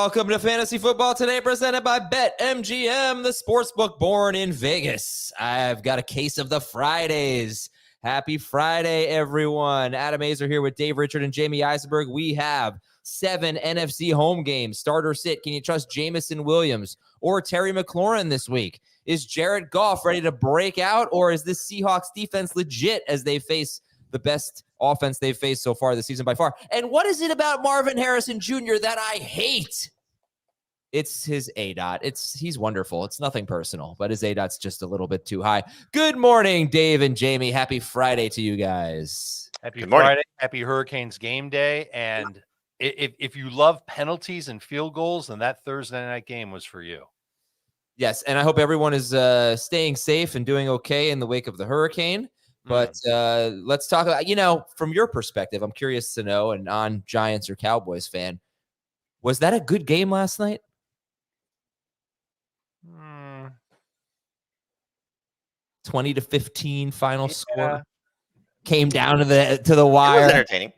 Welcome to Fantasy Football Today, presented by BetMGM, the sportsbook born in Vegas. I've got a case of the Fridays. Happy Friday, everyone. Adam Azer here with Dave Richard and Jamie Eisenberg. We have 7 NFC home games. Start or sit. Can you trust Jamison Williams or Terry McLaurin this week? Is Jared Goff ready to break out, or is this Seahawks defense legit as they face the best offense they've faced so far this season by far? And what is it about Marvin Harrison Jr. that I hate? It's his ADOT. He's wonderful. It's nothing personal, but his ADOT's just a little bit too high. Good morning, Dave and Jamie. Happy Friday to you guys. Happy Friday. Happy Hurricanes game day. And if you love penalties and field goals, then that Thursday night game was for you. Yes, and I hope everyone is staying safe and doing okay in the wake of the hurricane. But let's talk about, from your perspective, I'm curious to know, a non-Giants or Cowboys fan, was that a good game last night? 20-15 final score. Came down to the wire. It was entertaining.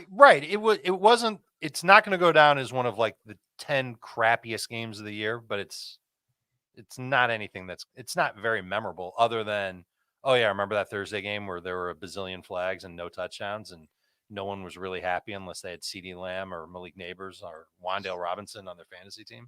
Right. It wasn't. It's not going to go down as one of like the 10 crappiest games of the year, but it's not anything it's not very memorable other than, oh yeah, remember that Thursday game where there were a bazillion flags and no touchdowns and no one was really happy unless they had CeeDee Lamb or Malik Neighbors or Wan'Dale Robinson on their fantasy team.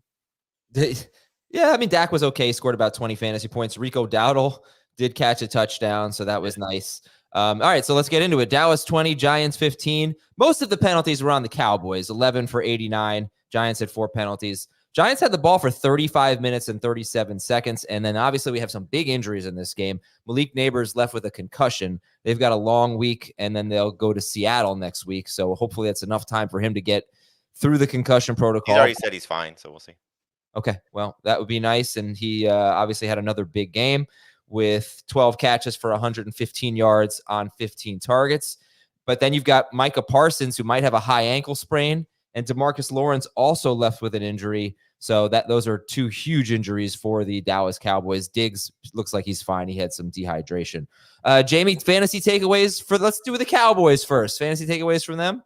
Yeah, I mean, Dak was okay, scored about 20 fantasy points. Rico Dowdle did catch a touchdown, so that was nice. All right, so let's get into it. Dallas 20, Giants 15. Most of the penalties were on the Cowboys, 11 for 89. Giants had 4 penalties. Giants had the ball for 35 minutes and 37 seconds, and then obviously we have some big injuries in this game. Malik Neighbors left with a concussion. They've got a long week, and then they'll go to Seattle next week, so hopefully that's enough time for him to get through the concussion protocol. He's already said he's fine, so we'll see. Okay, well, that would be nice, and he obviously had another big game with 12 catches for 115 yards on 15 targets. But then you've got Micah Parsons, who might have a high ankle sprain, and DeMarcus Lawrence also left with an injury. So those are 2 huge injuries for the Dallas Cowboys. Diggs looks like he's fine. He had some dehydration. Jamie, fantasy takeaways let's do the Cowboys first. Fantasy takeaways from them?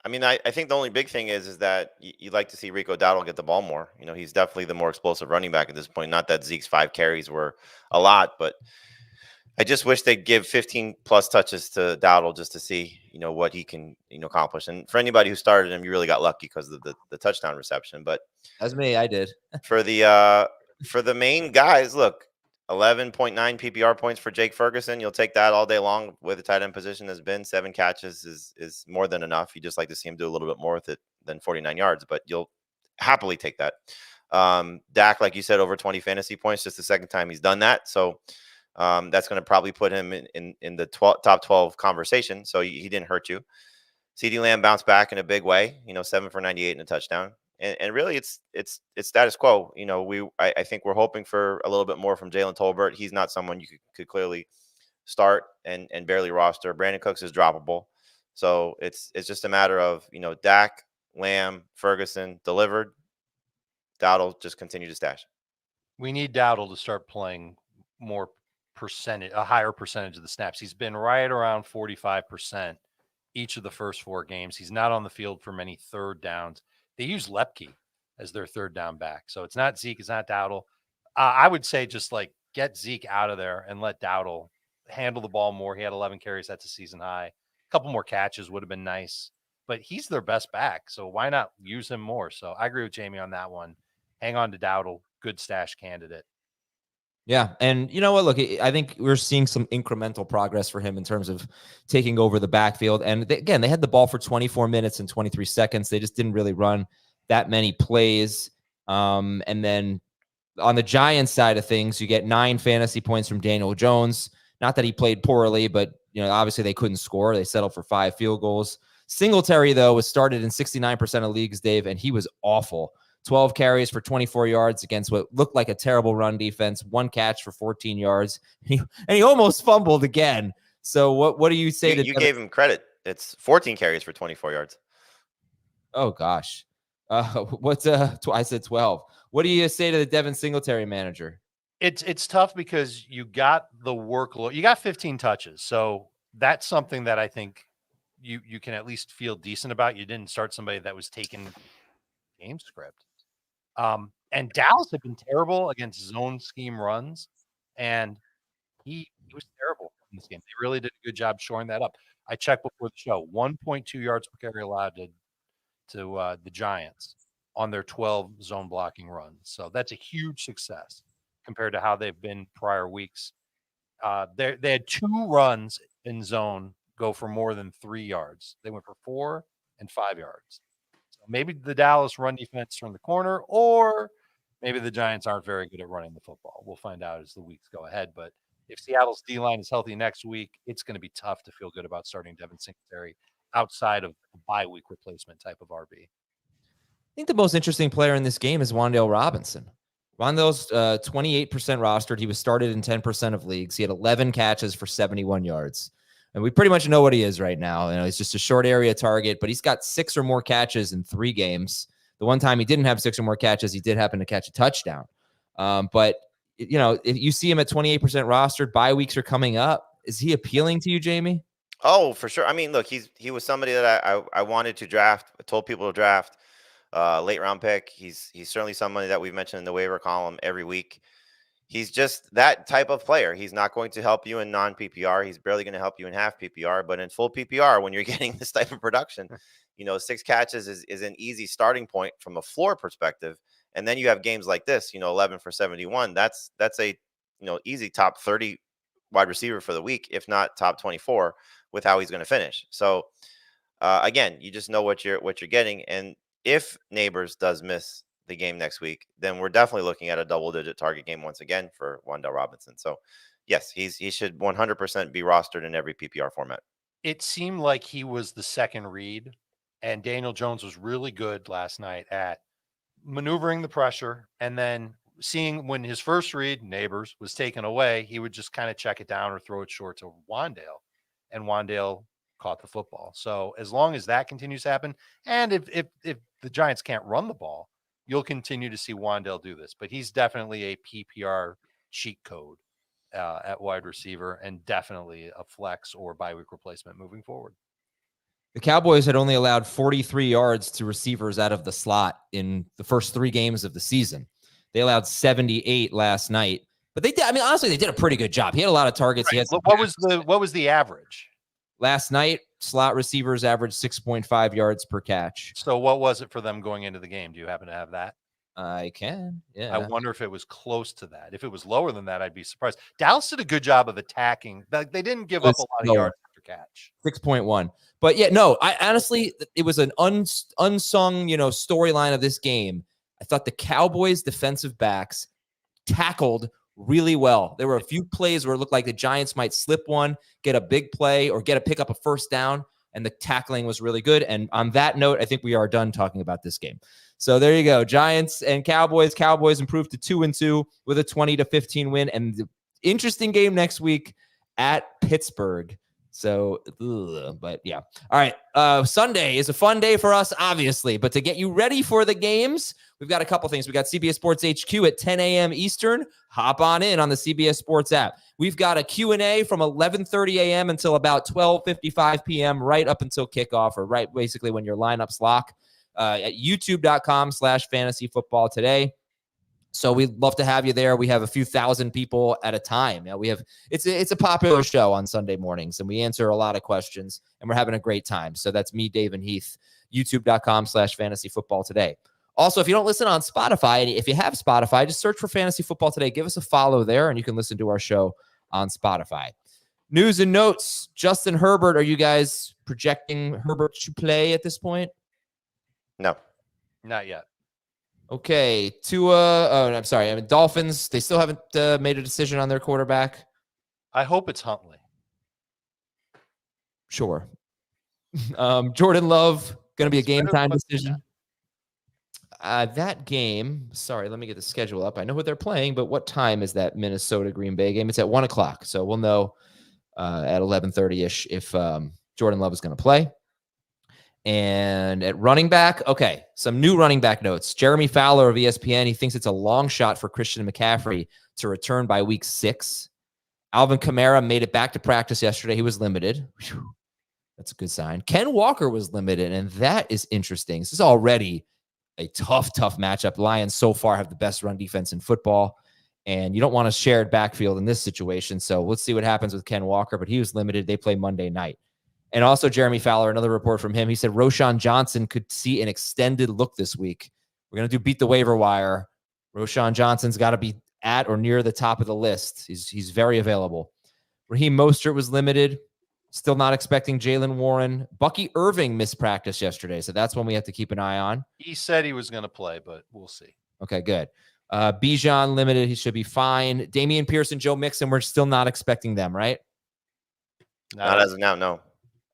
I mean, I think the only big thing is that you'd like to see Rico Dowdle get the ball more. He's definitely the more explosive running back at this point. Not that Zeke's 5 carries were a lot, but I just wish they'd give 15-plus touches to Dowdle just to see, what he can, accomplish. And for anybody who started him, you really got lucky because of the touchdown reception. But that's me. I did. for the main guys, look, 11.9 PPR points for Jake Ferguson. You'll take that all day long where the tight end position has been. 7 catches is more than enough. You just like to see him do a little bit more with it than 49 yards, but you'll happily take that. Dak, like you said, over 20 fantasy points, just the second time he's done that. So that's going to probably put him in the top 12 conversation. So he didn't hurt you. CeeDee Lamb bounced back in a big way, 7 for 98 and a touchdown. And really, it's status quo. I think we're hoping for a little bit more from Jalen Tolbert. He's not someone you could clearly start and barely roster. Brandon Cooks is droppable, so it's just a matter of Dak, Lamb, Ferguson delivered. Dowdle just continue to stash. We need Dowdle to start playing more percentage, a higher percentage of the snaps. He's been right around 45% each of the first 4 games. He's not on the field for many third downs. They use Lepke as their third down back. So it's not Zeke, it's not Dowdle. I would say just get Zeke out of there and let Dowdle handle the ball more. He had 11 carries. That's a season high. A couple more catches would have been nice, but he's their best back. So why not use him more? So I agree with Jamie on that one. Hang on to Dowdle. Good stash candidate. Yeah, and you know what? Look, I think we're seeing some incremental progress for him in terms of taking over the backfield. And again, they had the ball for 24 minutes and 23 seconds. They just didn't really run that many plays. And then on the Giants side of things, you get 9 fantasy points from Daniel Jones. Not that he played poorly, but obviously they couldn't score. They settled for 5 field goals. Singletary, though, was started in 69% of leagues, Dave, and he was awful. 12 carries for 24 yards against what looked like a terrible run defense, 1 catch for 14 yards. And he almost fumbled again. So what do you say You gave him credit. It's 14 carries for 24 yards. Oh, gosh. I said 12. What do you say to the Devin Singletary manager? It's tough because you got the workload. You got 15 touches. So that's something that I think you can at least feel decent about. You didn't start somebody that was taking game script. And Dallas had been terrible against zone scheme runs, and he was terrible in this game. They really did a good job shoring that up. I checked before the show, 1.2 yards per carry allowed to the Giants on their 12 zone blocking runs. So that's a huge success compared to how they've been prior weeks. They had 2 runs in zone go for more than 3 yards. They went for 4 and 5 yards. So maybe the Dallas run defense turned the corner, or maybe the Giants aren't very good at running the football. We'll find out as the weeks go ahead. But if Seattle's D-line is healthy next week, it's going to be tough to feel good about starting Devin Singletary outside of a bye week replacement type of RB. I think the most interesting player in this game is Wan'Dale Robinson. Wan'Dale's 28% rostered. He was started in 10% of leagues. He had 11 catches for 71 yards. And we pretty much know what he is right now. You know, he's just a short area target, but he's got 6 or more catches in 3 games. The one time he didn't have 6 or more catches, he did happen to catch a touchdown. But, you know, if you see him at 28% rostered, bye weeks are coming up. Is he appealing to you, Jamie? Oh, for sure. I mean, look, he was somebody that I wanted to draft. I told people to draft. Late round pick. He's certainly somebody that we've mentioned in the waiver column every week. He's just that type of player. He's not going to help you in non-PPR. He's barely going to help you in half PPR, but in full PPR, when you're getting this type of production, you know, 6 catches is an easy starting point from a floor perspective. And then you have games like this, you know, 11 for 71. That's a, you know, easy top 30 wide receiver for the week, if not top 24 with how he's going to finish. So again, you just know what you're getting. And if Neighbors does miss the game next week, then we're definitely looking at a double-digit target game once again for Wan'Dale Robinson. So, yes, he should 100% be rostered in every PPR format. It seemed like he was the second read, and Daniel Jones was really good last night at maneuvering the pressure, and then seeing when his first read, Neighbors, was taken away, he would just kind of check it down or throw it short to Wan'Dale, and Wan'Dale caught the football. So as long as that continues to happen, and if the Giants can't run the ball, you'll continue to see Wan'Dale do this. But he's definitely a PPR cheat code at wide receiver, and definitely a flex or bye week replacement moving forward. The Cowboys had only allowed 43 yards to receivers out of the slot in the first 3 games of the season. They allowed 78 last night, but they did. I mean, honestly, they did a pretty good job. He had a lot of targets. Right. He had What was the average? Last night, slot receivers averaged 6.5 yards per catch. So what was it for them going into the game? Do you happen to have that? I can. Yeah. I wonder if it was close to that. If it was lower than that, I'd be surprised. Dallas did a good job of attacking. They didn't give up a lot of yards after catch. 6.1. But yeah, no, I honestly, it was an unsung, you know, storyline of this game. I thought the Cowboys defensive backs tackled really well. There were a few plays where it looked like the Giants might slip one, get a big play, or pick up a first down, and the tackling was really good. And on that note, I think we are done talking about this game. So there you go. Giants and Cowboys. Cowboys improved to 2-2 with a 20-15 win. And the interesting game next week at Pittsburgh. So, but yeah. All right. Sunday is a fun day for us, obviously. But to get you ready for the games, we've got a couple things. We got CBS Sports HQ at 10 a.m. Eastern. Hop on in on the CBS Sports app. We've got a Q&A from 11:30 a.m. until about 12:55 p.m. right up until kickoff, or right basically when your lineups lock at youtube.com/fantasyfootball today. So we'd love to have you there. We have a few thousand people at a time. Yeah, it's a popular show on Sunday mornings, and we answer a lot of questions, and we're having a great time. So that's me, Dave, and Heath. youtube.com/fantasyfootball today. Also, if you don't listen on Spotify, if you have Spotify, just search for Fantasy Football Today. Give us a follow there, and you can listen to our show on Spotify. News and notes. Justin Herbert, are you guys projecting Herbert to play at this point? No. Not yet. Okay, Tua. Oh, I'm sorry. I mean, Dolphins. They still haven't made a decision on their quarterback. I hope it's Huntley. Sure. Jordan Love going to be a game time decision. That game. Sorry, let me get the schedule up. I know what they're playing, but what time is that Minnesota Green Bay game? It's at 1:00. So we'll know at 11:30ish if Jordan Love is going to play. And at running back, okay, some new running back notes. Jeremy Fowler of ESPN, he thinks it's a long shot for Christian McCaffrey to return by week 6. Alvin Kamara made it back to practice yesterday. He was limited. Whew, that's a good sign. Ken Walker was limited, and that is interesting. This is already a tough matchup. Lions so far have the best run defense in football, and you don't want a shared backfield in this situation. So let's see what happens with Ken Walker, but he was limited. They play Monday night. And also Jeremy Fowler, another report from him. He said Roschon Johnson could see an extended look this week. We're going to do beat the waiver wire. Roschon Johnson's got to be at or near the top of the list. He's very available. Raheem Mostert was limited. Still not expecting Jalen Warren. Bucky Irving missed practice yesterday, so that's one we have to keep an eye on. He said he was going to play, but we'll see. Okay, good. Bijan limited. He should be fine. Damian Pierce and Joe Mixon, we're still not expecting them, right? Not as of now, no.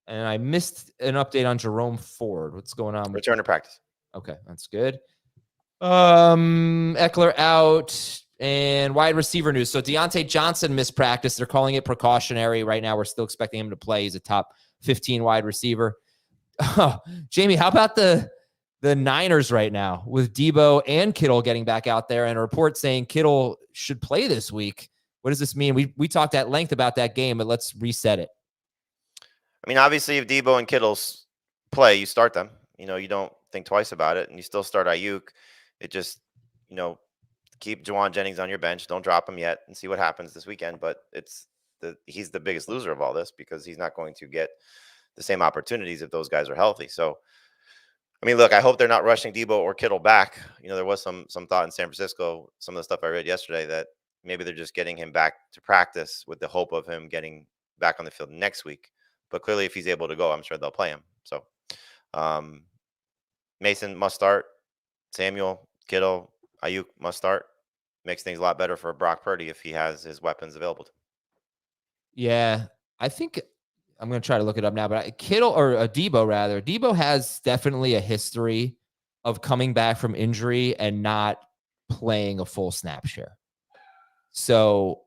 And I missed an update on Jerome Ford. What's going on? Return to practice. Okay, that's good. Eckler out. And wide receiver news. So Deontay Johnson missed practice. They're calling it precautionary. Right now, we're still expecting him to play. He's a top 15 wide receiver. Oh, Jamie, how about the Niners right now with Debo and Kittle getting back out there, and a report saying Kittle should play this week? What does this mean? We talked at length about that game, but let's reset it. I mean, obviously, if Debo and Kittle play, you start them. You don't think twice about it, and you still start Ayuk. It just, keep Juwan Jennings on your bench. Don't drop him yet and see what happens this weekend. But he's the biggest loser of all this because he's not going to get the same opportunities if those guys are healthy. So, I mean, look, I hope they're not rushing Debo or Kittle back. There was some thought in San Francisco, some of the stuff I read yesterday, that maybe they're just getting him back to practice with the hope of him getting back on the field next week. But clearly, if he's able to go, I'm sure they'll play him. So, Mason must start. Samuel, Kittle, Ayuk must start. Makes things a lot better for Brock Purdy if he has his weapons available to him. Yeah, I think I'm going to try to look it up now, but Kittle or Debo rather. Debo has definitely a history of coming back from injury and not playing a full snap share. So,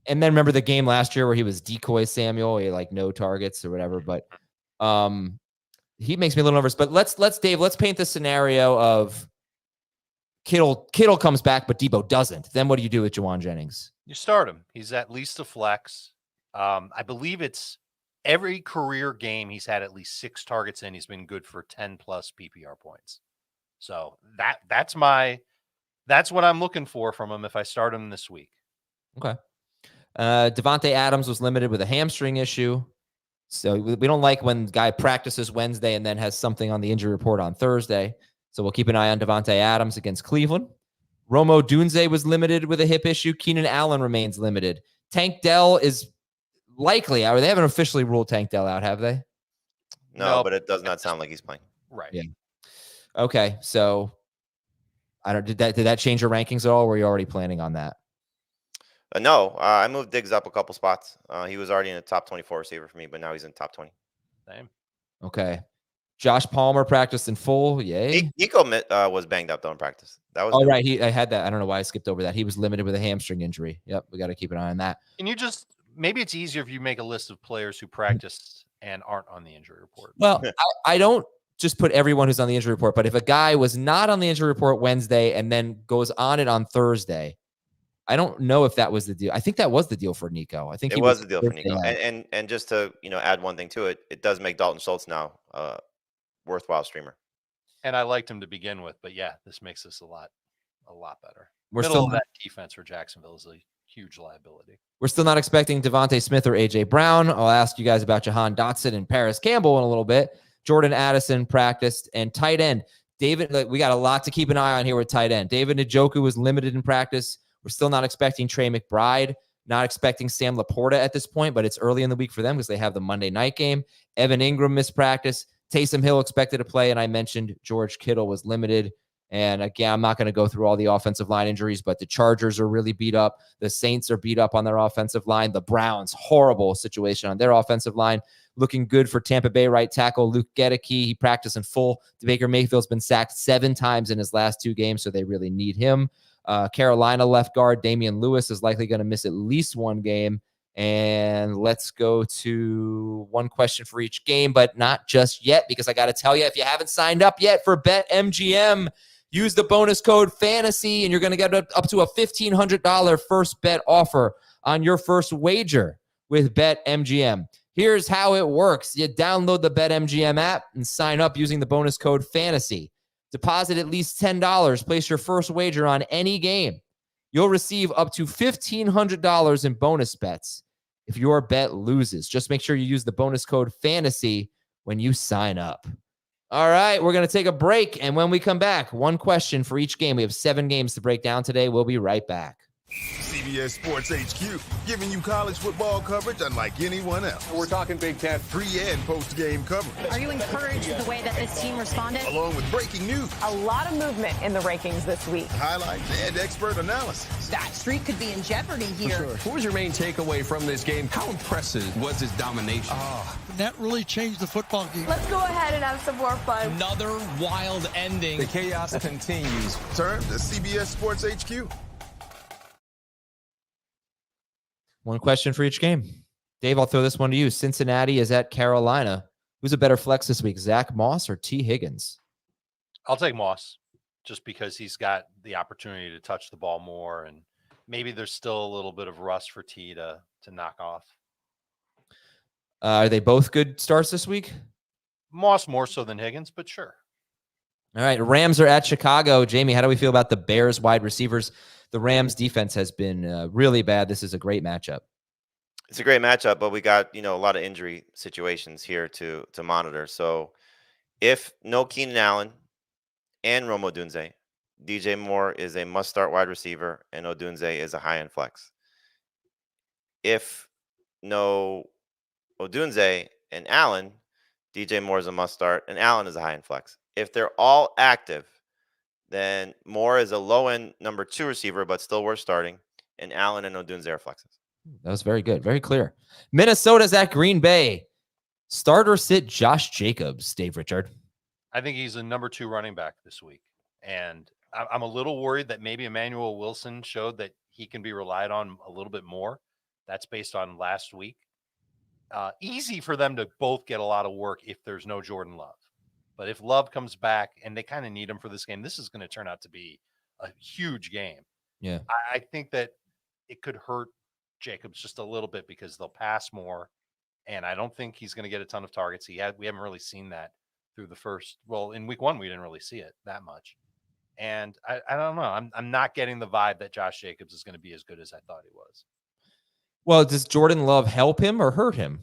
and then remember the game last year where he was decoy Samuel, he had no targets or whatever, but he makes me a little nervous. But let's paint the scenario of Kittle comes back, but Debo doesn't. Then what do you do with Juwan Jennings? You start him. He's at least a flex. I believe it's every career game he's had at least 6 targets in. He's been good for 10 plus PPR points. So that's what I'm looking for from him if I start him this week. Okay. Devontae Adams was limited with a hamstring issue. So we don't like when guy practices Wednesday and then has something on the injury report on Thursday. So we'll keep an eye on Devontae Adams against Cleveland. Romo Dunze was limited with a hip issue. Keenan Allen remains limited. Tank Dell is likely out. They haven't officially ruled Tank Dell out, have they? No, but it does not sound like he's playing. Right. Yeah. Okay. So did that change your rankings at all? Or were you already planning on that? No, I moved Diggs up a couple spots. He was already in the top 24 receiver for me, but now he's in top 20. Same. Okay. Josh Palmer practiced in full. Yay. Nico was banged up though in practice. That was right. I had that. I don't know why I skipped over that. He was limited with a hamstring injury. Yep. We got to keep an eye on that. Can you maybe it's easier if you make a list of players who practice and aren't on the injury report. Well, I don't just put everyone who's on the injury report, but if a guy was not on the injury report Wednesday and then goes on it on Thursday, I don't know if that was the deal. I think that was the deal for Nico. I think it was the deal for Nico. And just to add one thing to it, it does make Dalton Schultz now worthwhile streamer. And I liked him to begin with, but yeah, this makes this a lot better. We're Middle still of that defense for Jacksonville is a huge liability. We're still not expecting Devontae Smith or AJ Brown. I'll ask you guys about Jahan Dotson and Paris Campbell in a little bit. Jordan Addison practiced, and tight end David. We got a lot to keep an eye on here with tight end. David Njoku was limited in practice. We're still not expecting Trey McBride, not expecting Sam Laporta at this point, but it's early in the week for them because they have the Monday night game. Evan Ingram missed practice. Taysom Hill expected to play, and I mentioned George Kittle was limited. And again, I'm not going to go through all the offensive line injuries, but the Chargers are really beat up. The Saints are beat up on their offensive line. The Browns, horrible situation on their offensive line. Looking good for Tampa Bay right tackle Luke Gedeke. He practiced in full. Baker Mayfield's been sacked 7 times in his last 2 games, so they really need him. Carolina left guard Damian Lewis is likely going to miss at least 1 game. And let's go to one question for each game, but not just yet, because I got to tell you, if you haven't signed up yet for BetMGM, use the bonus code FANTASY, and you're going to get up to a $1,500 first bet offer on your first wager with BetMGM. Here's how it works. You download the BetMGM app and sign up using the bonus code FANTASY. Deposit at least $10. Place your first wager on any game. You'll receive up to $1,500 in bonus bets if your bet loses. Just make sure you use the bonus code FANTASY when you sign up. All right, we're going to take a break. And when we come back, one question for each game. We have 7 games to break down today. We'll be right back. CBS Sports HQ, giving you college football coverage unlike anyone else. We're talking Big Ten. Pre- and post-game coverage. Are you encouraged with the way that this team responded? Along with breaking news. A lot of movement in the rankings this week. Highlights and expert analysis. That streak could be in jeopardy here. Sure. What was your main takeaway from this game? How impressive was his domination? That really changed the football game. Let's go ahead and have some more fun. Another wild ending. The chaos continues. Turn to CBS Sports HQ. One question for each game. Dave, I'll throw this one to you. Cincinnati is at Carolina. Who's a better flex this week, Zach Moss or T. Higgins? I'll take Moss just because he's got the opportunity to touch the ball more, and maybe there's still a little bit of rust for T to knock off. Are they both good starts this week? Moss more so than Higgins, but sure. All right, Rams are at Chicago. Jamie, how do we feel about the Bears wide receivers? The Rams defense has been really bad. This is a great matchup. It's a great matchup, but we got, a lot of injury situations here to monitor. So if no Keenan Allen and Rome Odunze, DJ Moore is a must-start wide receiver, and Odunze is a high-end flex. If no Odunze and Allen, DJ Moore is a must-start, and Allen is a high-end flex. If they're all active, then Moore is a low-end number 2 receiver, but still worth starting, and Allen and Odunze are flexes. That was very good. Very clear. Minnesota's at Green Bay. Start or sit Josh Jacobs, Dave Richard? I think he's a number 2 running back this week. And I'm a little worried that maybe Emmanuel Wilson showed that he can be relied on a little bit more. That's based on last week. Easy for them to both get a lot of work if there's no Jordan Love. But if Love comes back, and they kind of need him for this game, this is going to turn out to be a huge game. Yeah. I think that it could hurt Jacobs just a little bit because they'll pass more. And I don't think he's going to get a ton of targets. We haven't really seen that through the first. Well, in week 1, we didn't really see it that much. And I don't know. I'm not getting the vibe that Josh Jacobs is going to be as good as I thought he was. Well, does Jordan Love help him or hurt him?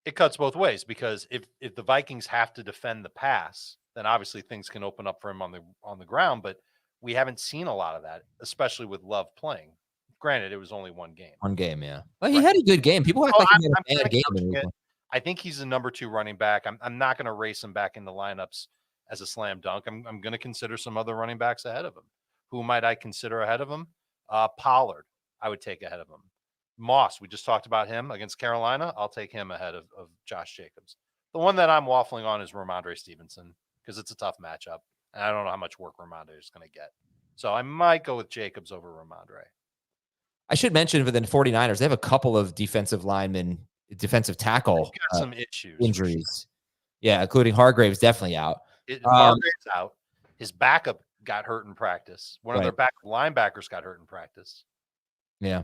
It cuts both ways, because if the Vikings have to defend the pass, then obviously things can open up for him on the ground. But we haven't seen a lot of that, especially with Love playing. Granted, it was only one game. One game, yeah. Well, he had a good game. People act like he had a bad game. I think he's a number 2 running back. I'm not going to race him back in the lineups as a slam dunk. I'm going to consider some other running backs ahead of him. Who might I consider ahead of him? Pollard, I would take ahead of him. Moss, we just talked about him against Carolina. I'll take him ahead of Josh Jacobs. The one that I'm waffling on is Ramondre Stevenson, because it's a tough matchup. And I don't know how much work Ramondre is going to get. So I might go with Jacobs over Ramondre. I should mention for the 49ers, they have a couple of defensive tackle some issues, injuries. Yeah, including Hargrave's definitely out. Hargrave's out. His backup got hurt in practice. One of their backup linebackers got hurt in practice. Yeah.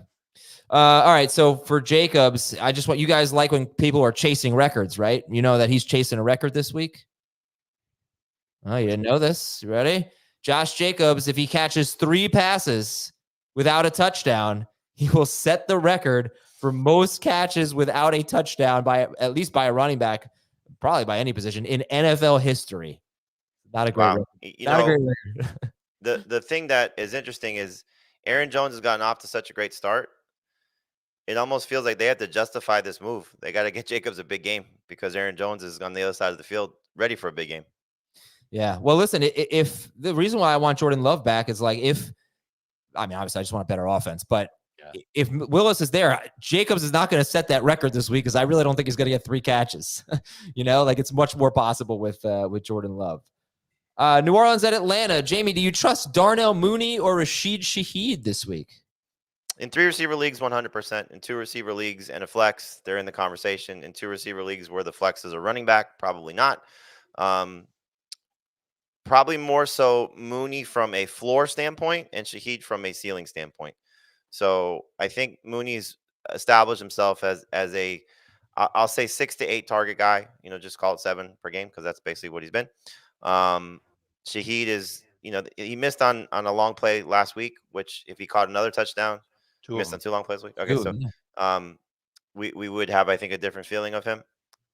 All right. So for Jacobs, I just want you guys like when people are chasing records, right? You know that he's chasing a record this week. Oh, you didn't know this? You ready? Josh Jacobs, if he catches 3 passes without a touchdown, he will set the record for most catches without a touchdown at least by a running back, probably by any position in NFL history. Not a great record. Not a great record. The thing that is interesting is Aaron Jones has gotten off to such a great start. It almost feels like they have to justify this move. They got to get Jacobs a big game because Aaron Jones is on the other side of the field ready for a big game. Yeah. Well, listen, if the reason why I want Jordan Love back is obviously I just want a better offense, but if Willis is there, Jacobs is not going to set that record this week because I really don't think he's going to get 3 catches. It's much more possible with Jordan Love. New Orleans at Atlanta. Jamie, do you trust Darnell Mooney or Rashid Shaheed this week? In 3 receiver leagues, 100%. In 2 receiver leagues and a flex, they're in the conversation. In 2 receiver leagues where the flex is a running back, probably not. Probably more so Mooney from a floor standpoint and Shaheed from a ceiling standpoint. So I think Mooney's established himself as a, I'll say 6 to 8 target guy. Just call it 7 per game because that's basically what he's been. Shaheed is, he missed on a long play last week, which if he caught another touchdown, missed on 2 long plays. Okay, so we would have, I think, a different feeling of him,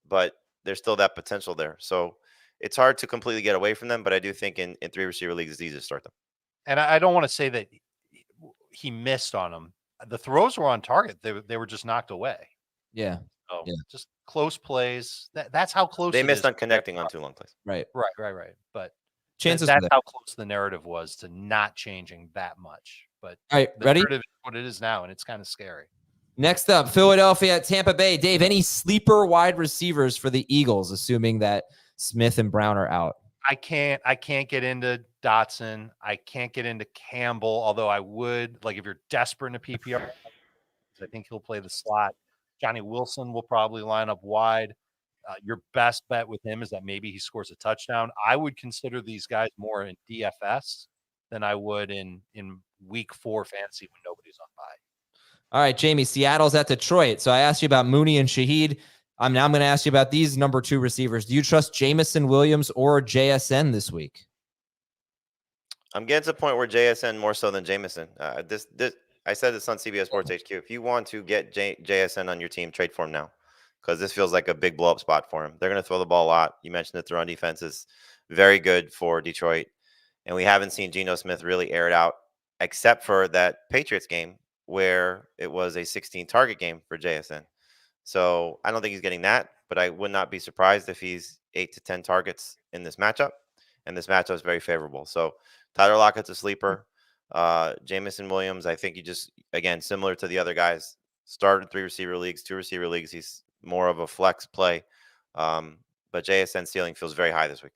but there's still that potential there. So it's hard to completely get away from them, but I do think in 3 receiver leagues, it's easy to start them. And I don't want to say that he missed on them. The throws were on target. They were just knocked away. Yeah. So Yeah. just close plays. That's how close they it missed is. on connecting on 2 long plays. Right. But Chances that's how close the narrative was to not changing that much. But all right, the ready? narrative is what it is now, and it's kind of scary. Next up, Philadelphia at Tampa Bay. Dave, any sleeper wide receivers for the Eagles, assuming that Smith and Brown are out? I can't get into Dotson. I can't get into Campbell, although I would, like, if you're desperate in a PPR, I think he'll play the slot. Johnny Wilson will probably line up wide. Your best bet with him is that maybe he scores a touchdown. I would consider these guys more in DFS than I would in week 4 fantasy when nobody's on bye. All right, Jamie, Seattle's at Detroit. So I asked you about Mooney and Shaheed. Now I'm going to ask you about these number 2 receivers. Do you trust Jamison Williams or JSN this week? I'm getting to the point where JSN more so than Jamison. I said this on CBS Sports HQ. If you want to get JSN on your team, trade for him now, because this feels like a big blow-up spot for him. They're going to throw the ball a lot. You mentioned that the run defense is very good for Detroit, and we haven't seen Geno Smith really air it out, except for that Patriots game where it was a 16-target game for JSN. So I don't think he's getting that, but I would not be surprised if he's 8 to 10 targets in this matchup, and this matchup is very favorable. So Tyler Lockett's a sleeper. Jamison Williams, I think he just, again, similar to the other guys, started 3 receiver leagues, 2 receiver leagues. He's more of a flex play. But JSN ceiling feels very high this week.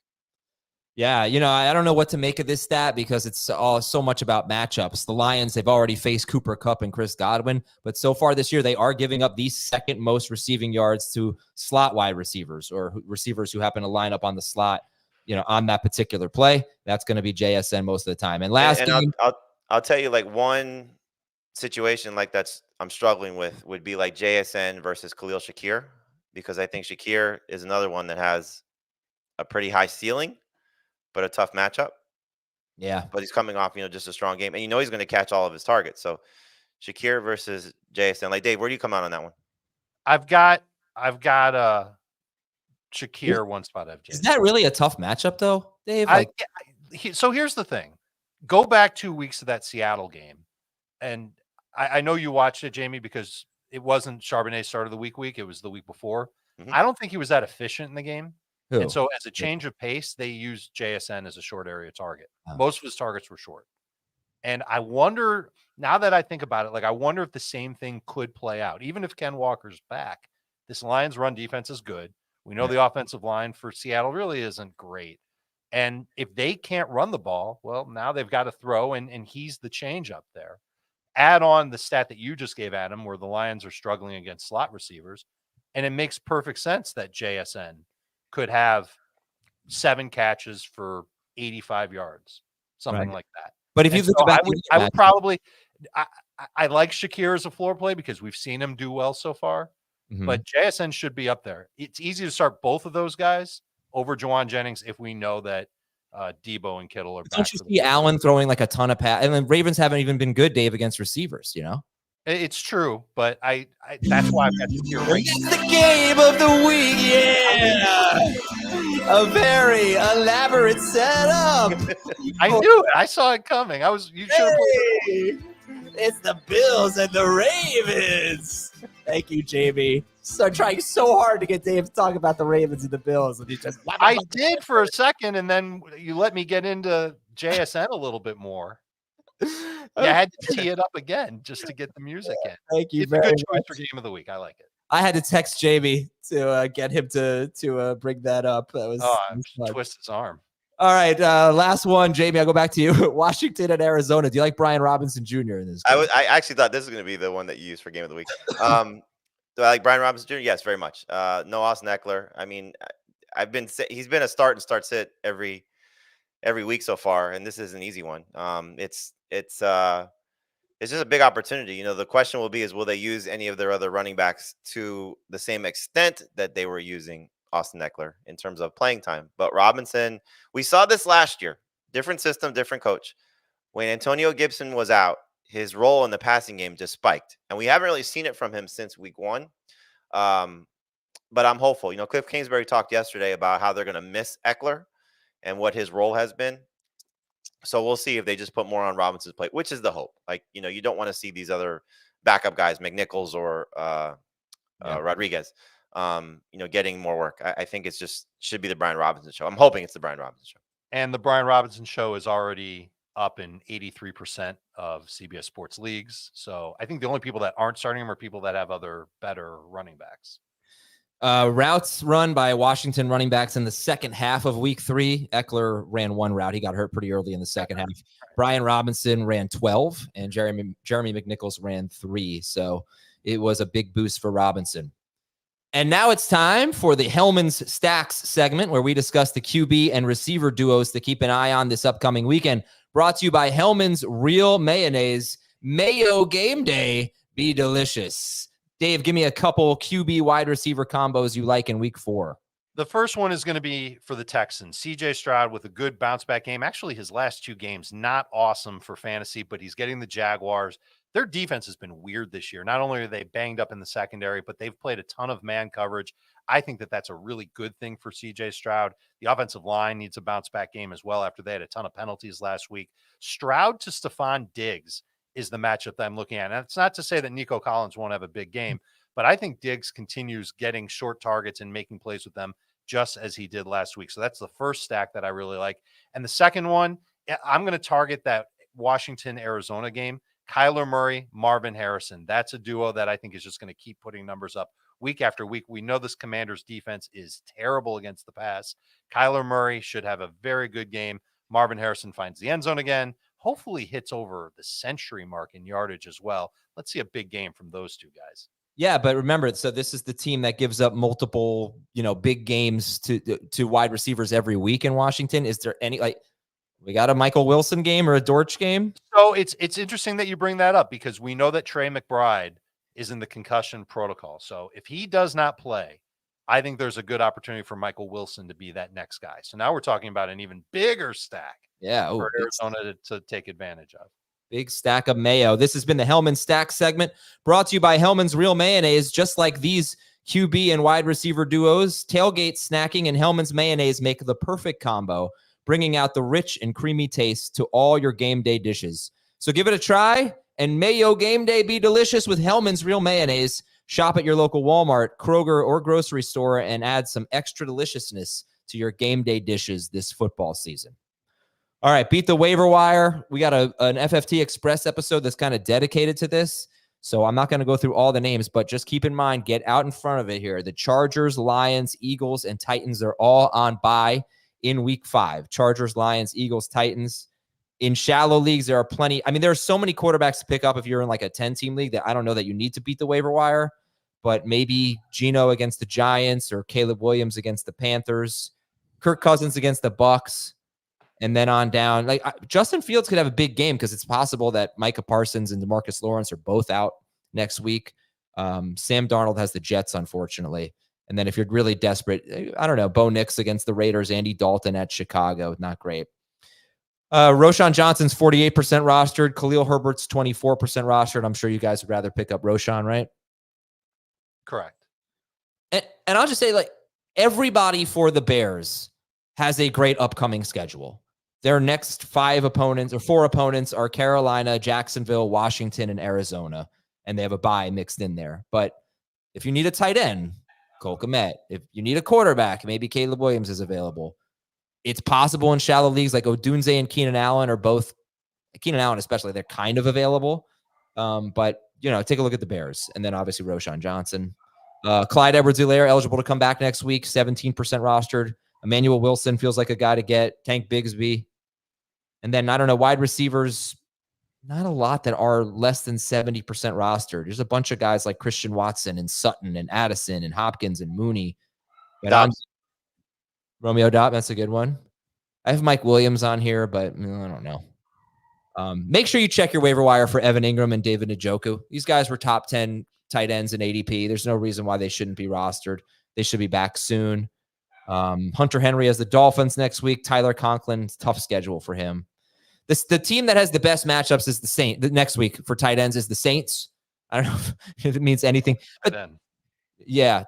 Yeah, I don't know what to make of this stat because it's all so much about matchups. The Lions, they've already faced Cooper Kupp and Chris Godwin, but so far this year, they are giving up the 2nd most receiving yards to slot wide receivers or receivers who happen to line up on the slot, on that particular play. That's going to be JSN most of the time. And game, I'll tell you, like, one situation like that's I'm struggling with would be like JSN versus Khalil Shakir, because I think Shakir is another one that has a pretty high ceiling, but a tough matchup. Yeah. But he's coming off, just a strong game, and he's going to catch all of his targets. So Shakir versus JSN. Like, Dave, where do you come out on that one? I've got Shakir one spot. Is that really a tough matchup though, Dave? So here's the thing. Go back 2 weeks to that Seattle game. And I know you watched it, Jamie, because it wasn't Charbonnet's start of the week. It was the week before. Mm-hmm. I don't think he was that efficient in the game. Who? And so as a change of pace, they used JSN as a short area target. Oh. Most of his targets were short. And I wonder, now that I think about it, I wonder if the same thing could play out. Even if Ken Walker's back, this Lions run defense is good. We know the offensive line for Seattle really isn't great. And if they can't run the ball, well, now they've got to throw, and he's the change up there. Add on the stat that you just gave, Adam, where the Lions are struggling against slot receivers, and it makes perfect sense that JSN could have 7 catches for 85 yards, something like that. But if you think about I would probably I like Shakir as a floor play because we've seen him do well so far. Mm-hmm. But JSN should be up there. It's easy to start both of those guys over Juwan Jennings if we know that Debo and Kittle are back. Don't you see Allen throwing like a ton of pass? And the Ravens haven't even been good, Dave, against receivers, It's true, but I that's why I've got Shakir right. It's the game of the week, yeah! A very elaborate setup. I knew it. I saw it coming. You should have played. It's the Bills and the Ravens. Thank you, Jamie. So trying so hard to get Dave to talk about the Ravens and the Bills, and he just I did for a second, and then you let me get into JSN a little bit more. I had to tee it up again just to get the music in. Thank you it's very a good much. choice for game of the week. I like it. I had to text Jamie to get him to bring that up. That was twist his arm. All right, last one, Jamie. I'll go back to you. Washington and Arizona. Do you like Brian Robinson Jr. in this game? I actually thought this was going to be the one that you used for game of the week. Do I like Brian Robinson Jr.? Yes, very much. No Austin Eckler. I mean, he's been a start and start sit every week so far, and this is an easy one. It's just a big opportunity. The question will be is will they use any of their other running backs to the same extent that they were using Austin Eckler in terms of playing time? But Robinson, we saw this last year. different system, different coach. When Antonio Gibson was out, his role in the passing game just spiked, and we haven't really seen it from him since week 1. But I'm hopeful. Cliff Kingsbury talked yesterday about how they're going to miss Eckler and what his role has been. So we'll see if they just put more on Robinson's plate, which is the hope. You don't want to see these other backup guys, McNichols or Rodriguez, getting more work. I think it's just should be the Brian Robinson show. I'm hoping it's the Brian Robinson show. And the Brian Robinson show is already up in 83% of CBS Sports leagues. So I think the only people that aren't starting him are people that have other better running backs. Routes run by Washington running backs in the second half of week 3. Eckler ran 1 route. He got hurt pretty early in the second half. Brian Robinson ran 12, and Jeremy McNichols ran 3. So it was a big boost for Robinson. And now it's time for the Hellman's Stacks segment, where we discuss the QB and receiver duos to keep an eye on this upcoming weekend. Brought to you by Hellman's Real Mayonnaise. Mayo game day. Be delicious. Dave, give me a couple QB wide receiver combos you like in week 4. The first one is going to be for the Texans. CJ Stroud with a good bounce back game. Actually, his last 2 games, not awesome for fantasy, but he's getting the Jaguars. Their defense has been weird this year. Not only are they banged up in the secondary, but they've played a ton of man coverage. I think that that's a really good thing for CJ Stroud. The offensive line needs a bounce back game as well after they had a ton of penalties last week. Stroud to Stephon Diggs is the matchup that I'm looking at. And it's not to say that Nico Collins won't have a big game, but I think Diggs continues getting short targets and making plays with them just as he did last week. So that's the first stack that I really like. And the second one, I'm going to target that Washington-Arizona game. Kyler Murray, Marvin Harrison. That's a duo that I think is just going to keep putting numbers up week after week. We know this Commanders defense is terrible against the pass. Kyler Murray should have a very good game. Marvin Harrison finds the end zone again. Hopefully hits over the century mark in yardage as well. Let's see a big game from those 2 guys. Yeah, but remember, so this is the team that gives up multiple, big games to wide receivers every week in Washington. Is there any, we got a Michael Wilson game or a Dortch game? So it's interesting that you bring that up because we know that Trey McBride is in the concussion protocol. So if he does not play, I think there's a good opportunity for Michael Wilson to be that next guy. So now we're talking about an even bigger stack for Arizona to take advantage of. Big stack of mayo. This has been the Hellman Stack segment, brought to you by Hellman's Real Mayonnaise. Just like these QB and wide receiver duos, tailgate snacking and Hellman's Mayonnaise make the perfect combo, bringing out the rich and creamy taste to all your game day dishes. So give it a try, and Mayo game day be delicious with Hellman's Real Mayonnaise. Shop at your local Walmart, Kroger, or grocery store and add some extra deliciousness to your game day dishes this football season. All right, beat the waiver wire. We got an FFT Express episode that's kind of dedicated to this. So I'm not going to go through all the names, but just keep in mind, get out in front of it here. The Chargers, Lions, Eagles, and Titans are all on bye in week 5. Chargers, Lions, Eagles, Titans. In shallow leagues, there are plenty. I mean, there are so many quarterbacks to pick up if you're in like a 10-team league that I don't know that you need to beat the waiver wire, but maybe Geno against the Giants or Caleb Williams against the Panthers, Kirk Cousins against the Bucs. And then on down, Justin Fields could have a big game because it's possible that Micah Parsons and DeMarcus Lawrence are both out next week. Sam Darnold has the Jets, unfortunately. And then if you're really desperate, I don't know, Bo Nix against the Raiders, Andy Dalton at Chicago, not great. Roshan Johnson's 48% rostered. Khalil Herbert's 24% rostered. I'm sure you guys would rather pick up Roshan, right? Correct. And I'll just say, everybody for the Bears has a great upcoming schedule. Their next 4 opponents are Carolina, Jacksonville, Washington, and Arizona. And they have a bye mixed in there. But if you need a tight end, Cole Kmet. If you need a quarterback, maybe Caleb Williams is available. It's possible in shallow leagues like Odunze and Keenan Allen are both, Keenan Allen especially, they're kind of available. But, take a look at the Bears. And then obviously Roshan Johnson. Clyde Edwards-Helaire eligible to come back next week, 17% rostered. Emmanuel Wilson feels like a guy to get. Tank Bigsby. And then, I don't know, wide receivers, not a lot that are less than 70% rostered. There's a bunch of guys like Christian Watson and Sutton and Addison and Hopkins and Mooney. But Romeo Dobbs, that's a good one. I have Mike Williams on here, but I don't know. Make sure you check your waiver wire for Evan Ingram and David Njoku. These guys were top 10 tight ends in ADP. There's no reason why they shouldn't be rostered. They should be back soon. Hunter Henry has the Dolphins next week. Tyler Conklin, tough schedule for him. The team that has the best matchups is the Saints. The next week for tight ends is the Saints. I don't know if it means anything. But yeah,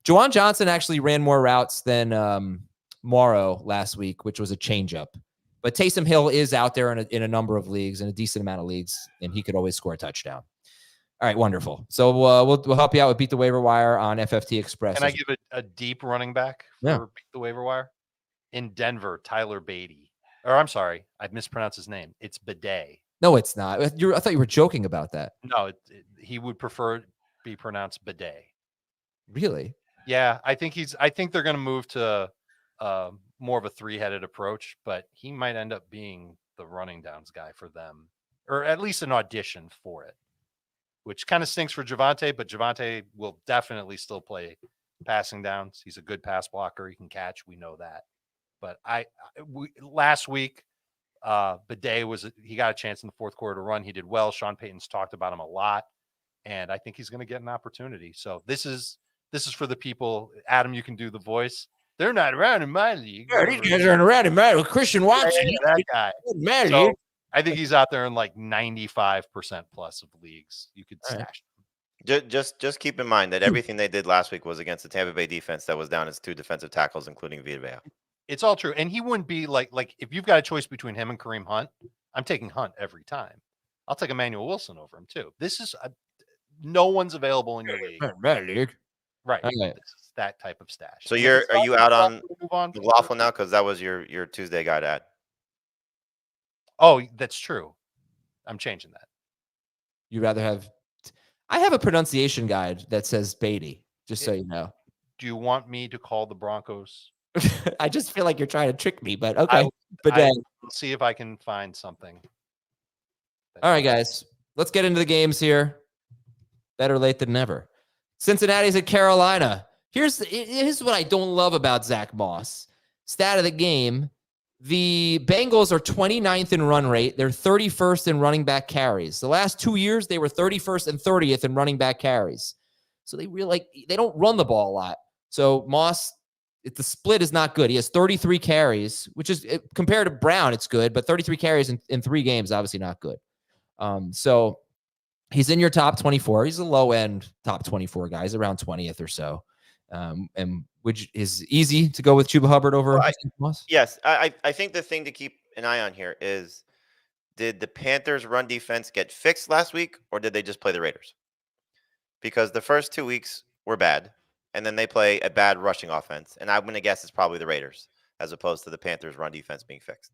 Juwan Johnson actually ran more routes than Morrow last week, which was a changeup. But Taysom Hill is out there in a number of leagues, in a decent amount of leagues, and he could always score a touchdown. All right, wonderful. So we'll help you out with Beat the Waiver Wire on FFT Express. Can I give a deep running back for Beat the Waiver Wire? In Denver, Tyler Beatty. Or I'm sorry, I've mispronounced his name. It's Bidet. No, it's not. I thought you were joking about that. No, he would prefer it be pronounced Bidet. Really? Yeah, I think they're going to move to more of a three-headed approach, but he might end up being the running downs guy for them, or at least an audition for it, which kind of stinks for Javonte, but Javonte will definitely still play passing downs. He's a good pass blocker. He can catch. We know that. But last week, Bidet he got a chance in the fourth quarter to run. He did well. Sean Payton's talked about him a lot, and I think he's going to get an opportunity. So this is for the people. Adam, you can do the voice. They're not around in my league. Yeah, these guys aren't around in my league. Christian Watson, that guy. So I think he's out there in like 95% plus of leagues. You could stash him. Just keep in mind that everything they did last week was against the Tampa Bay defense that was down its 2 defensive tackles, including Vita Vea. It's all true. And he wouldn't be like if you've got a choice between him and Kareem Hunt, I'm taking Hunt every time. I'll take Emmanuel Wilson over him too. This is no one's available in your league. Right. Okay. This is that type of stash. So are you out on McLaughlin now? Because that was your Tuesday guy to add. Oh, that's true. I'm changing that. You'd rather have I have a pronunciation guide that says Beatty, just so you know. Do you want me to call the Broncos? I just feel like you're trying to trick me, but okay. I'll see if I can find something. All right, guys. Let's get into the games here. Better late than never. Cincinnati's at Carolina. Here's what I don't love about Zach Moss. Stat of the game. The Bengals are 29th in run rate. They're 31st in running back carries. The last 2 years, they were 31st and 30th in running back carries. So they don't run the ball a lot. So Moss, the split is not good. He has 33 carries, which is compared to Brown, it's good, but 33 carries in 3 games, obviously not good. So he's in your top 24. He's a low end top 24 guy. He's around 20th or so. And which is easy to go with Chuba Hubbard over Moss? Yes. I think the thing to keep an eye on here is, did the Panthers run defense get fixed last week, or did they just play the Raiders? Because the first 2 weeks were bad, and then they play a bad rushing offense. And I'm going to guess it's probably the Raiders as opposed to the Panthers run defense being fixed.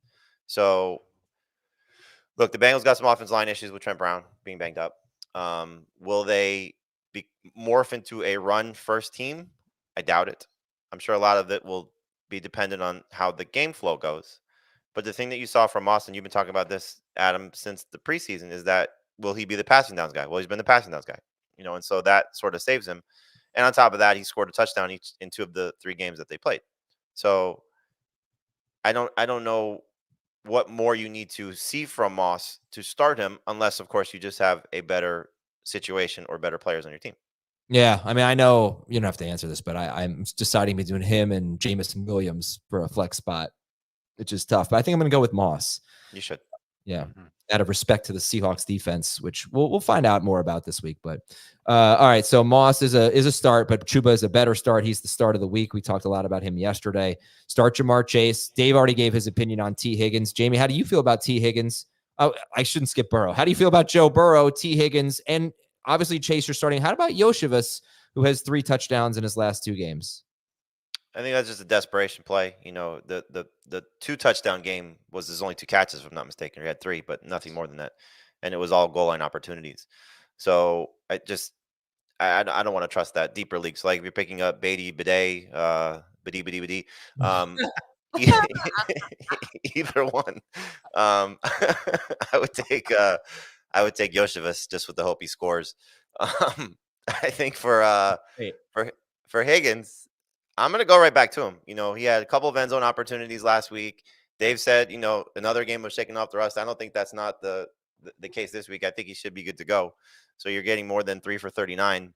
So look, the Bengals got some offensive line issues with Trent Brown being banged up. Will they morph into a run first team? I doubt it. I'm sure a lot of it will be dependent on how the game flow goes. But the thing that you saw from Austin, you've been talking about this, Adam, since the preseason, is that will he be the passing downs guy? Well, he's been the passing downs guy, and so that sort of saves him. And on top of that, he scored a touchdown in 2 of the 3 games that they played. So I don't know what more you need to see from Moss to start him, unless, of course, you just have a better situation or better players on your team. Yeah, I mean, I know you don't have to answer this, but I'm deciding between him and Jameson Williams for a flex spot, which is tough. But I think I'm going to go with Moss. You should. Yeah, out of respect to the Seahawks defense, which we'll find out more about this week. But all right, so Moss is a start, but Chuba is a better start. He's the start of the week. We talked a lot about him yesterday. Start Jamar Chase. Dave already gave his opinion on T. Higgins. Jamie, how do you feel about T. Higgins? Oh, I shouldn't skip Burrow. How do you feel about Joe Burrow, T. Higgins, and obviously Chase you're starting? How about Yoshivas, who has 3 touchdowns in his last 2 games? I think that's just a desperation play. The 2 touchdown game was his only 2 catches, if I'm not mistaken. He had 3, but nothing more than that. And it was all goal line opportunities. So I don't want to trust that deeper leagues. Like if you're picking up Bidet, either one. I would take Yoshivas just with the hope he scores. I think for Higgins, I'm going to go right back to him. He had a couple of end zone opportunities last week. Dave said, another game was shaking off the rust. I don't think that's not the case this week. I think he should be good to go. So you're getting more than 3 for 39.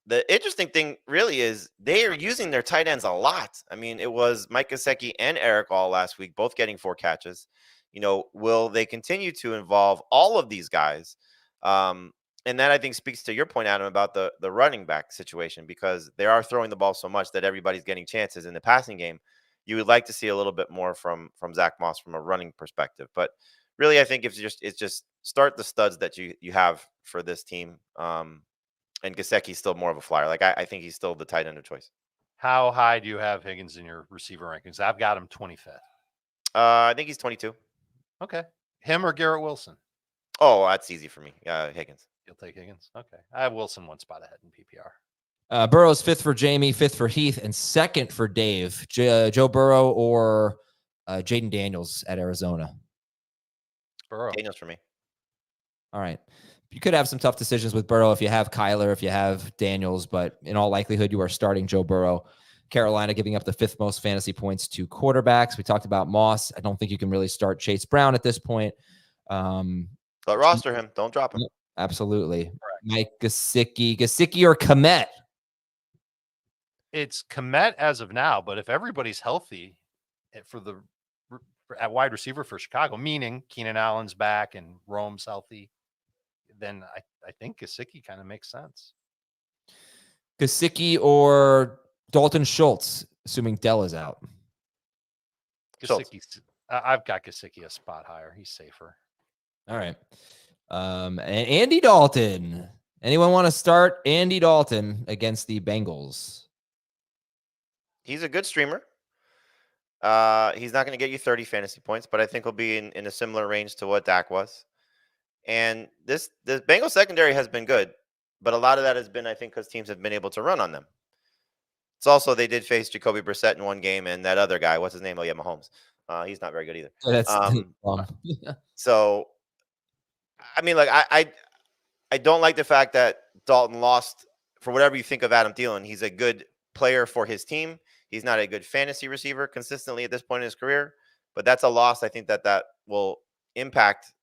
the interesting thing really is they are using their tight ends a lot. I mean, it was Mike Gesicki and Eric all last week, both getting 4 catches. Will they continue to involve all of these guys? And that, I think, speaks to your point, Adam, about the running back situation, because they are throwing the ball so much that everybody's getting chances in the passing game. You would like to see a little bit more from Zach Moss from a running perspective. But really, I think it's just start the studs that you have for this team. And Gesicki's still more of a flyer. Like, I think he's still the tight end of choice. How high do you have Higgins in your receiver rankings? I've got him 25th. I think he's 22. Okay. Him or Garrett Wilson? Oh, that's easy for me. Higgins. You'll take Higgins? Okay. I have Wilson 1 spot ahead in PPR. Burrow's 5th for Jamie, 5th for Heath, and 2nd for Dave. Joe Burrow or Jaden Daniels at Arizona? Burrow. Daniels for me. All right. You could have some tough decisions with Burrow if you have Kyler, if you have Daniels, but in all likelihood, you are starting Joe Burrow. Carolina giving up the 5th most fantasy points to quarterbacks. We talked about Moss. I don't think you can really start Chase Brown at this point. But roster him. Don't drop him. Absolutely. Right. Mike Gesicki or Komet? It's Komet as of now, but if everybody's healthy at wide receiver for Chicago, meaning Keenan Allen's back and Rome's healthy, then I think Gesicki kind of makes sense. Gesicki or Dalton Schultz, assuming Dell is out. I've got Gesicki a spot higher. He's safer. All right. And Andy Dalton. Anyone want to start Andy Dalton against the Bengals? He's a good streamer. He's not going to get you 30 fantasy points, but I think he'll be in a similar range to what Dak was. And the Bengals secondary has been good, but a lot of that has been, I think, because teams have been able to run on them. It's also, they did face Jacoby Brissett in one game, and that other guy, what's his name? Oh, yeah, Mahomes. He's not very good either. So, I mean, like, I don't like the fact that Dalton lost. For whatever you think of Adam Thielen, he's a good player for his team. He's not a good fantasy receiver consistently at this point in his career, but that's a loss. I think that will impact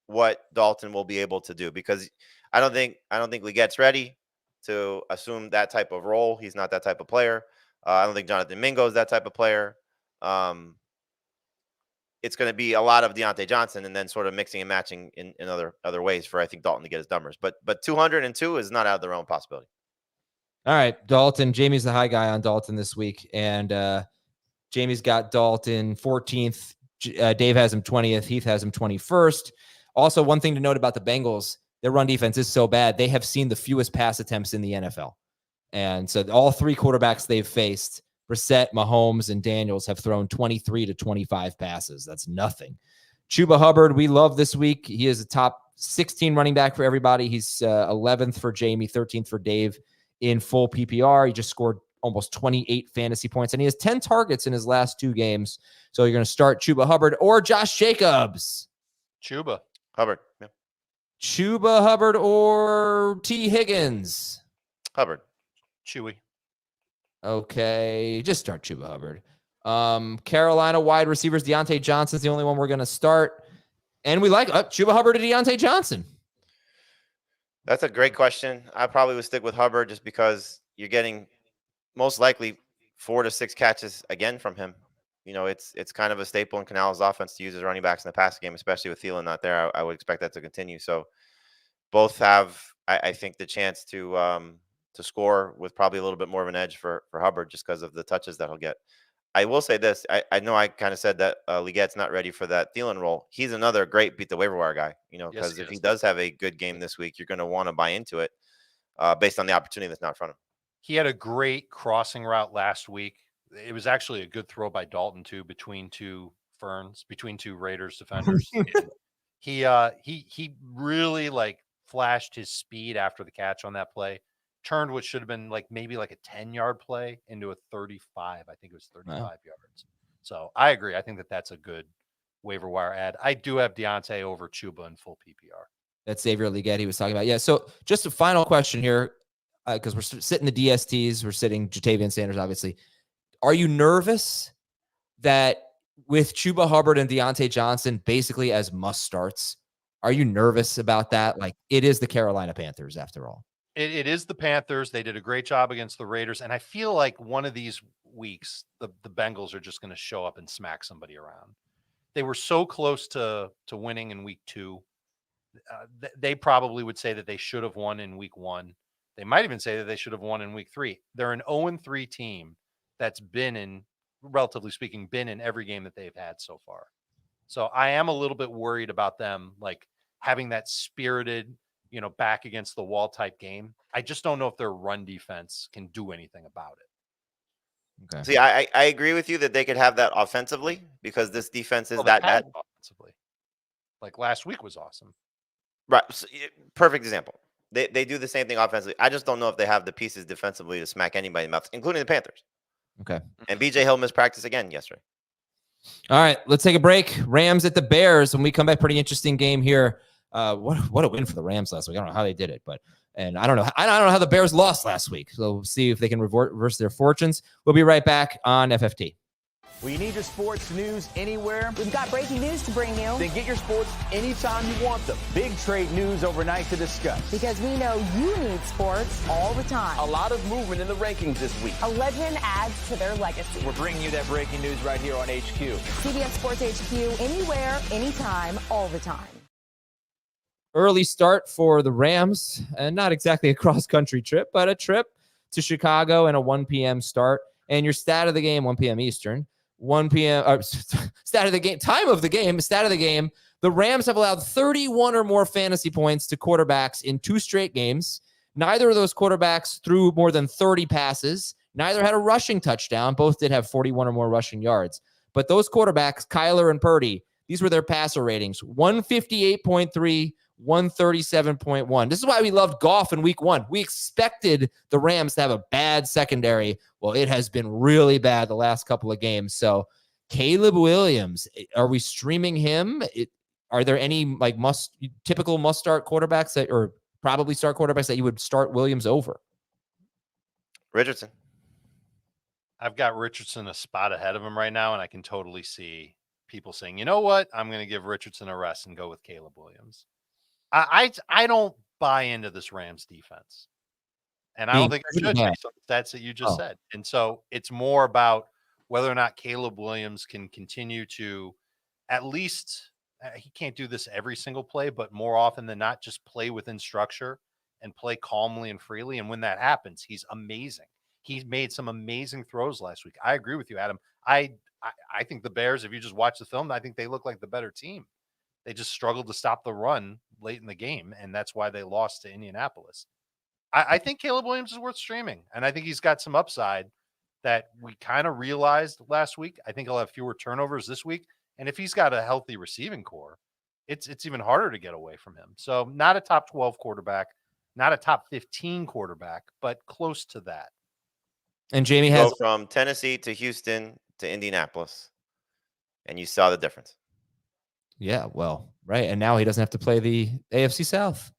what Dalton will be able to do, because I don't think Legette's ready to assume that type of role. He's not that type of player. I don't think Jonathan Mingo is that type of player. It's going to be a lot of Deontay Johnson and then sort of mixing and matching in other ways for, I think, Dalton to get his numbers. But 202 is not out of the realm of possibility. All right, Dalton. Jamie's the high guy on Dalton this week, and Jamie's got Dalton 14th. Dave has him 20th. Heath has him 21st. Also, one thing to note about the Bengals, their run defense is so bad, they have seen the fewest pass attempts in the NFL. And so all 3 quarterbacks they've faced, Brissett, Mahomes, and Daniels, have thrown 23 to 25 passes. That's nothing. Chuba Hubbard, we love this week. He is a top 16 running back for everybody. He's 11th for Jamie, 13th for Dave in full PPR. He just scored almost 28 fantasy points, and he has 10 targets in his last 2 games. So you're going to start Chuba Hubbard or Josh Jacobs? Chuba Hubbard. Yeah. Chuba Hubbard or T. Higgins? Hubbard. Chewy. Okay, just start Chuba Hubbard. Carolina wide receivers, Deontay Johnson's the only one we're going to start. And we like Chuba Hubbard or Deontay Johnson? That's a great question. I probably would stick with Hubbard just because you're getting most likely 4 to 6 catches again from him. It's kind of a staple in Canales' offense to use his running backs in the pass game, especially with Thielen not there. I would expect that to continue. So both have, I think, the chance to score with probably a little bit more of an edge for Hubbard just because of the touches that he'll get. I will say this. I know I kind of said that Legette's not ready for that Thielen role. He's another great beat the waiver wire guy, because if he does have a good game this week, you're going to want to buy into it based on the opportunity that's not in front of him. He had a great crossing route last week. It was actually a good throw by Dalton too, between 2 Raiders defenders. He really flashed his speed after the catch on that play. Turned what should have been maybe a 10-yard play into a 35. I think it was 35 yards. So I agree. I think that's a good waiver wire ad. I do have Deontay over Chuba in full PPR. That's Xavier Legette he was talking about. Yeah. So just a final question here, because we're sitting the DSTs, we're sitting Jatavian Sanders, obviously. Are you nervous that with Chuba Hubbard and Deontay Johnson basically as must starts, are you nervous about that? It is the Carolina Panthers after all. It is the Panthers. They did a great job against the Raiders. And I feel like one of these weeks, the Bengals are just going to show up and smack somebody around. They were so close to winning in week 2. They probably would say that they should have won in week 1. They might even say that they should have won in week 3. They're an 0-3 team that's relatively speaking, been in every game that they've had so far. So I am a little bit worried about them, like having that spirited, back against the wall type game. I just don't know if their run defense can do anything about it. Okay. See, I agree with you that they could have that offensively because this defense is that bad. Offensively. Like last week was awesome. Right. So, perfect example. They do the same thing offensively. I just don't know if they have the pieces defensively to smack anybody in the mouth, including the Panthers. Okay. And BJ Hill missed practice again yesterday. All right, let's take a break. Rams at the Bears. When we come back, pretty interesting game here. What a win for the Rams last week. I don't know how they did it, and I don't know how the Bears lost last week. So we'll see if they can reverse their fortunes. We'll be right back on FFT. Well, you need your sports news anywhere? We've got breaking news to bring you. Then get your sports anytime you want them. Big trade news overnight to discuss. Because we know you need sports all the time. A lot of movement in the rankings this week. A legend adds to their legacy. We're bringing you that breaking news right here on HQ. CBS Sports HQ, anywhere, anytime, all the time. Early start for the Rams, and not exactly a cross-country trip, but a trip to Chicago and a 1 p.m. start. And your stat of the game, 1 p.m. Eastern. 1 p.m. Stat of the game, time of the game, stat of the game. The Rams have allowed 31 or more fantasy points to quarterbacks in 2 straight games. Neither of those quarterbacks threw more than 30 passes. Neither had a rushing touchdown. Both did have 41 or more rushing yards. But those quarterbacks, Kyler and Purdy, these were their passer ratings, 158.3, 137.1. This is why we loved Goff in week 1. We expected the Rams to have a bad secondary. Well, it has been really bad the last couple of games. So Caleb Williams, are we streaming him? Are there any typical must-start quarterbacks or probably start quarterbacks that you would start Williams over? Richardson. I've got Richardson a spot ahead of him right now, and I can totally see people saying, you know what? I'm going to give Richardson a rest and go with Caleb Williams. I don't buy into this Rams defense. And I don't think I should based on the stats that you just said. And so it's more about whether or not Caleb Williams can continue to at least he can't do this every single play, but more often than not, just play within structure and play calmly and freely. And when that happens, he's amazing. He made some amazing throws last week. I agree with you, Adam. I think the Bears, if you just watch the film, I think they look like the better team. They just struggled to stop the run late in the game, and that's why they lost to Indianapolis. I think Caleb Williams is worth streaming, and I think he's got some upside that we kind of realized last week. I think he'll have fewer turnovers this week, and if he's got a healthy receiving core, it's even harder to get away from him. So not a top 12 quarterback, not a top 15 quarterback, but close to that. And Jamie has go from Tennessee to Houston to Indianapolis, and you saw the difference. Yeah, well, right, and now he doesn't have to play the AFC South.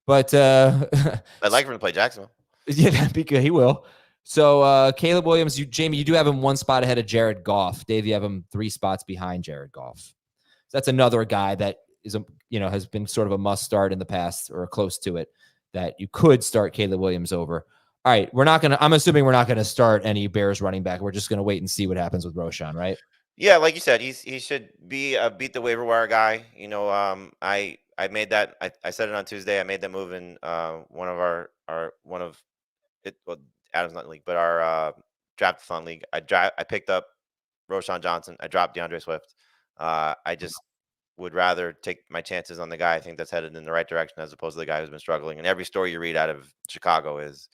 But I'd like for him to play Jacksonville. Yeah, that'd be good. He will. So Caleb Williams, Jamie, you do have him 1 spot ahead of Jared Goff. Dave, you have him 3 spots behind Jared Goff. So that's another guy that is has been sort of a must start in the past or close to it that you could start Caleb Williams over. All right, I'm assuming we're not gonna start any Bears running back. We're just gonna wait and see what happens with Roshan, right? Yeah, like you said, he should be a beat the waiver wire guy. I made that. I said it on Tuesday. I made that move in one of Adam's not league, but our draft-a-thon league. I picked up Roshan Johnson. I dropped DeAndre Swift. I just would rather take my chances on the guy I think that's headed in the right direction as opposed to the guy who's been struggling. And every story you read out of Chicago is,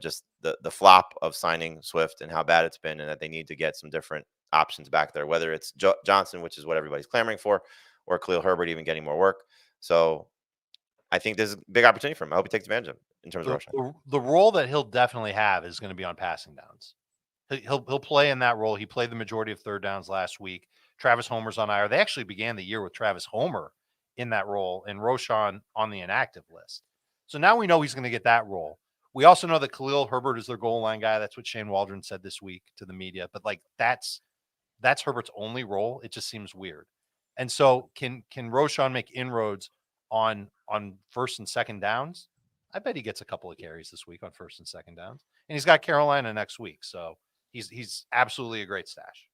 just the flop of signing Swift and how bad it's been, and that they need to get some different options back there, whether it's Johnson, which is what everybody's clamoring for, or Khalil Herbert even getting more work. So I think there's a big opportunity for him. I hope he takes advantage of it in terms of Roshan. The role that he'll definitely have is going to be on passing downs. He'll play in that role. He played the majority of third downs last week. Travis Homer's on IR. They actually began the year with Travis Homer in that role and Roshan on the inactive list. So now we know he's going to get that role. We also know that Khalil Herbert is their goal line guy. That's what Shane Waldron said this week to the media. But that's Herbert's only role. It just seems weird. And so can Roshan make inroads on first and second downs? I bet he gets a couple of carries this week on first and second downs. And he's got Carolina next week. So he's absolutely a great stash.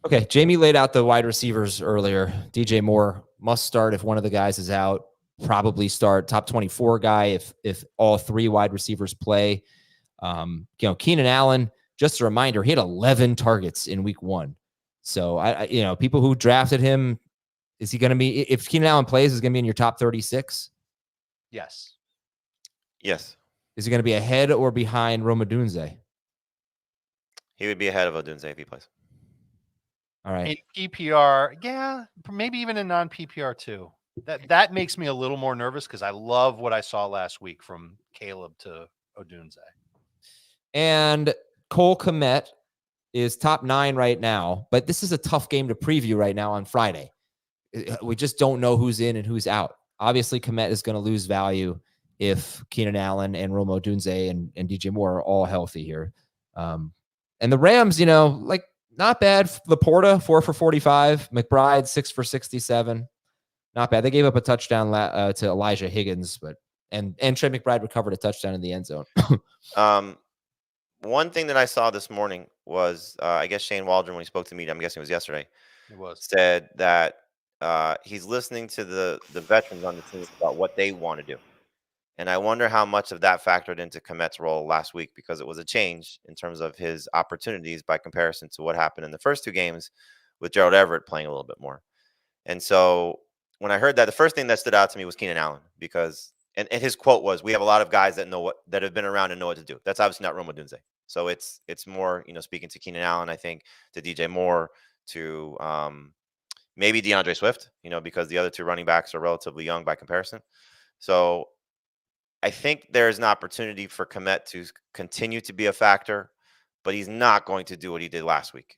Okay, Jamie laid out the wide receivers earlier. DJ Moore must start if one of the guys is out. Probably start top 24 guy if all 3 wide receivers play. Keenan Allen, just a reminder, he had 11 targets in week 1. So I people who drafted him, is he going to be, if Keenan Allen plays, is going to be in your top 36? Yes. Yes. Is he going to be ahead or behind Rome Odunze? He would be ahead of Odunze if he plays. All right. In PPR, yeah, maybe even in non-PPR too. That makes me a little more nervous because I love what I saw last week from Caleb to Odunze. And Cole Kmet is top 9 right now, but this is a tough game to preview right now on Friday. We just don't know who's in and who's out. Obviously, Kmet is going to lose value if Keenan Allen and Rome Odunze and DJ Moore are all healthy here. And the Rams, not bad. Laporta, 4 for 45. McBride, 6 for 67. Not bad. They gave up a touchdown to Elijah Higgins, and Trey McBride recovered a touchdown in the end zone. One thing that I saw this morning was, I guess Shane Waldron, when he spoke to me, I'm guessing it was yesterday, said that he's listening to the veterans on the team about what they want to do. And I wonder how much of that factored into Kmet's role last week, because it was a change in terms of his opportunities by comparison to what happened in the first 2 games with Gerald Everett playing a little bit more. And so when I heard that, the first thing that stood out to me was Keenan Allen, because and his quote was, "We have a lot of guys that have been around and know what to do." That's obviously not Rome Odunze. So it's more, speaking to Keenan Allen, I think, to DJ Moore, to maybe DeAndre Swift, because the other 2 running backs are relatively young by comparison. So I think there's an opportunity for Kmet to continue to be a factor, but he's not going to do what he did last week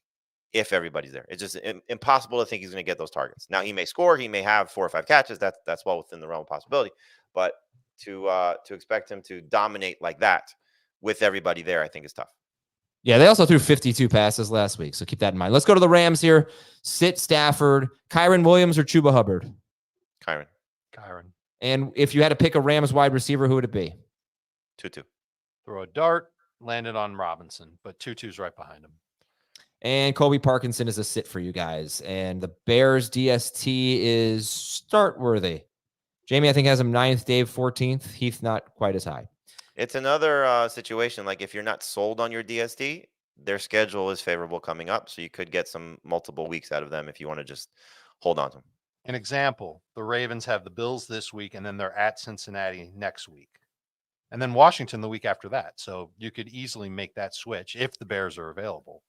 if everybody's there. It's just impossible to think he's going to get those targets. Now, he may score, he may have 4 or 5 catches. That's well within the realm of possibility. But to expect him to dominate like that with everybody there, I think is tough. Yeah, they also threw 52 passes last week, so keep that in mind. Let's go to the Rams here. Sit Stafford, Kyron Williams, or Chuba Hubbard? Kyron. And if you had to pick a Rams wide receiver, who would it be? Tutu. Throw a dart, landed on Robinson, but Tutu's right behind him. And Colby Parkinson is a sit for you guys. And the Bears DST is start worthy. Jamie, I think, has him 9th, Dave 14th. Heath, not quite as high. It's another situation, like if you're not sold on your DST, their schedule is favorable coming up. So you could get some multiple weeks out of them if you want to just hold on to them. An example, the Ravens have the Bills this week, and then they're at Cincinnati next week. And then Washington the week after that. So you could easily make that switch if the Bears are available.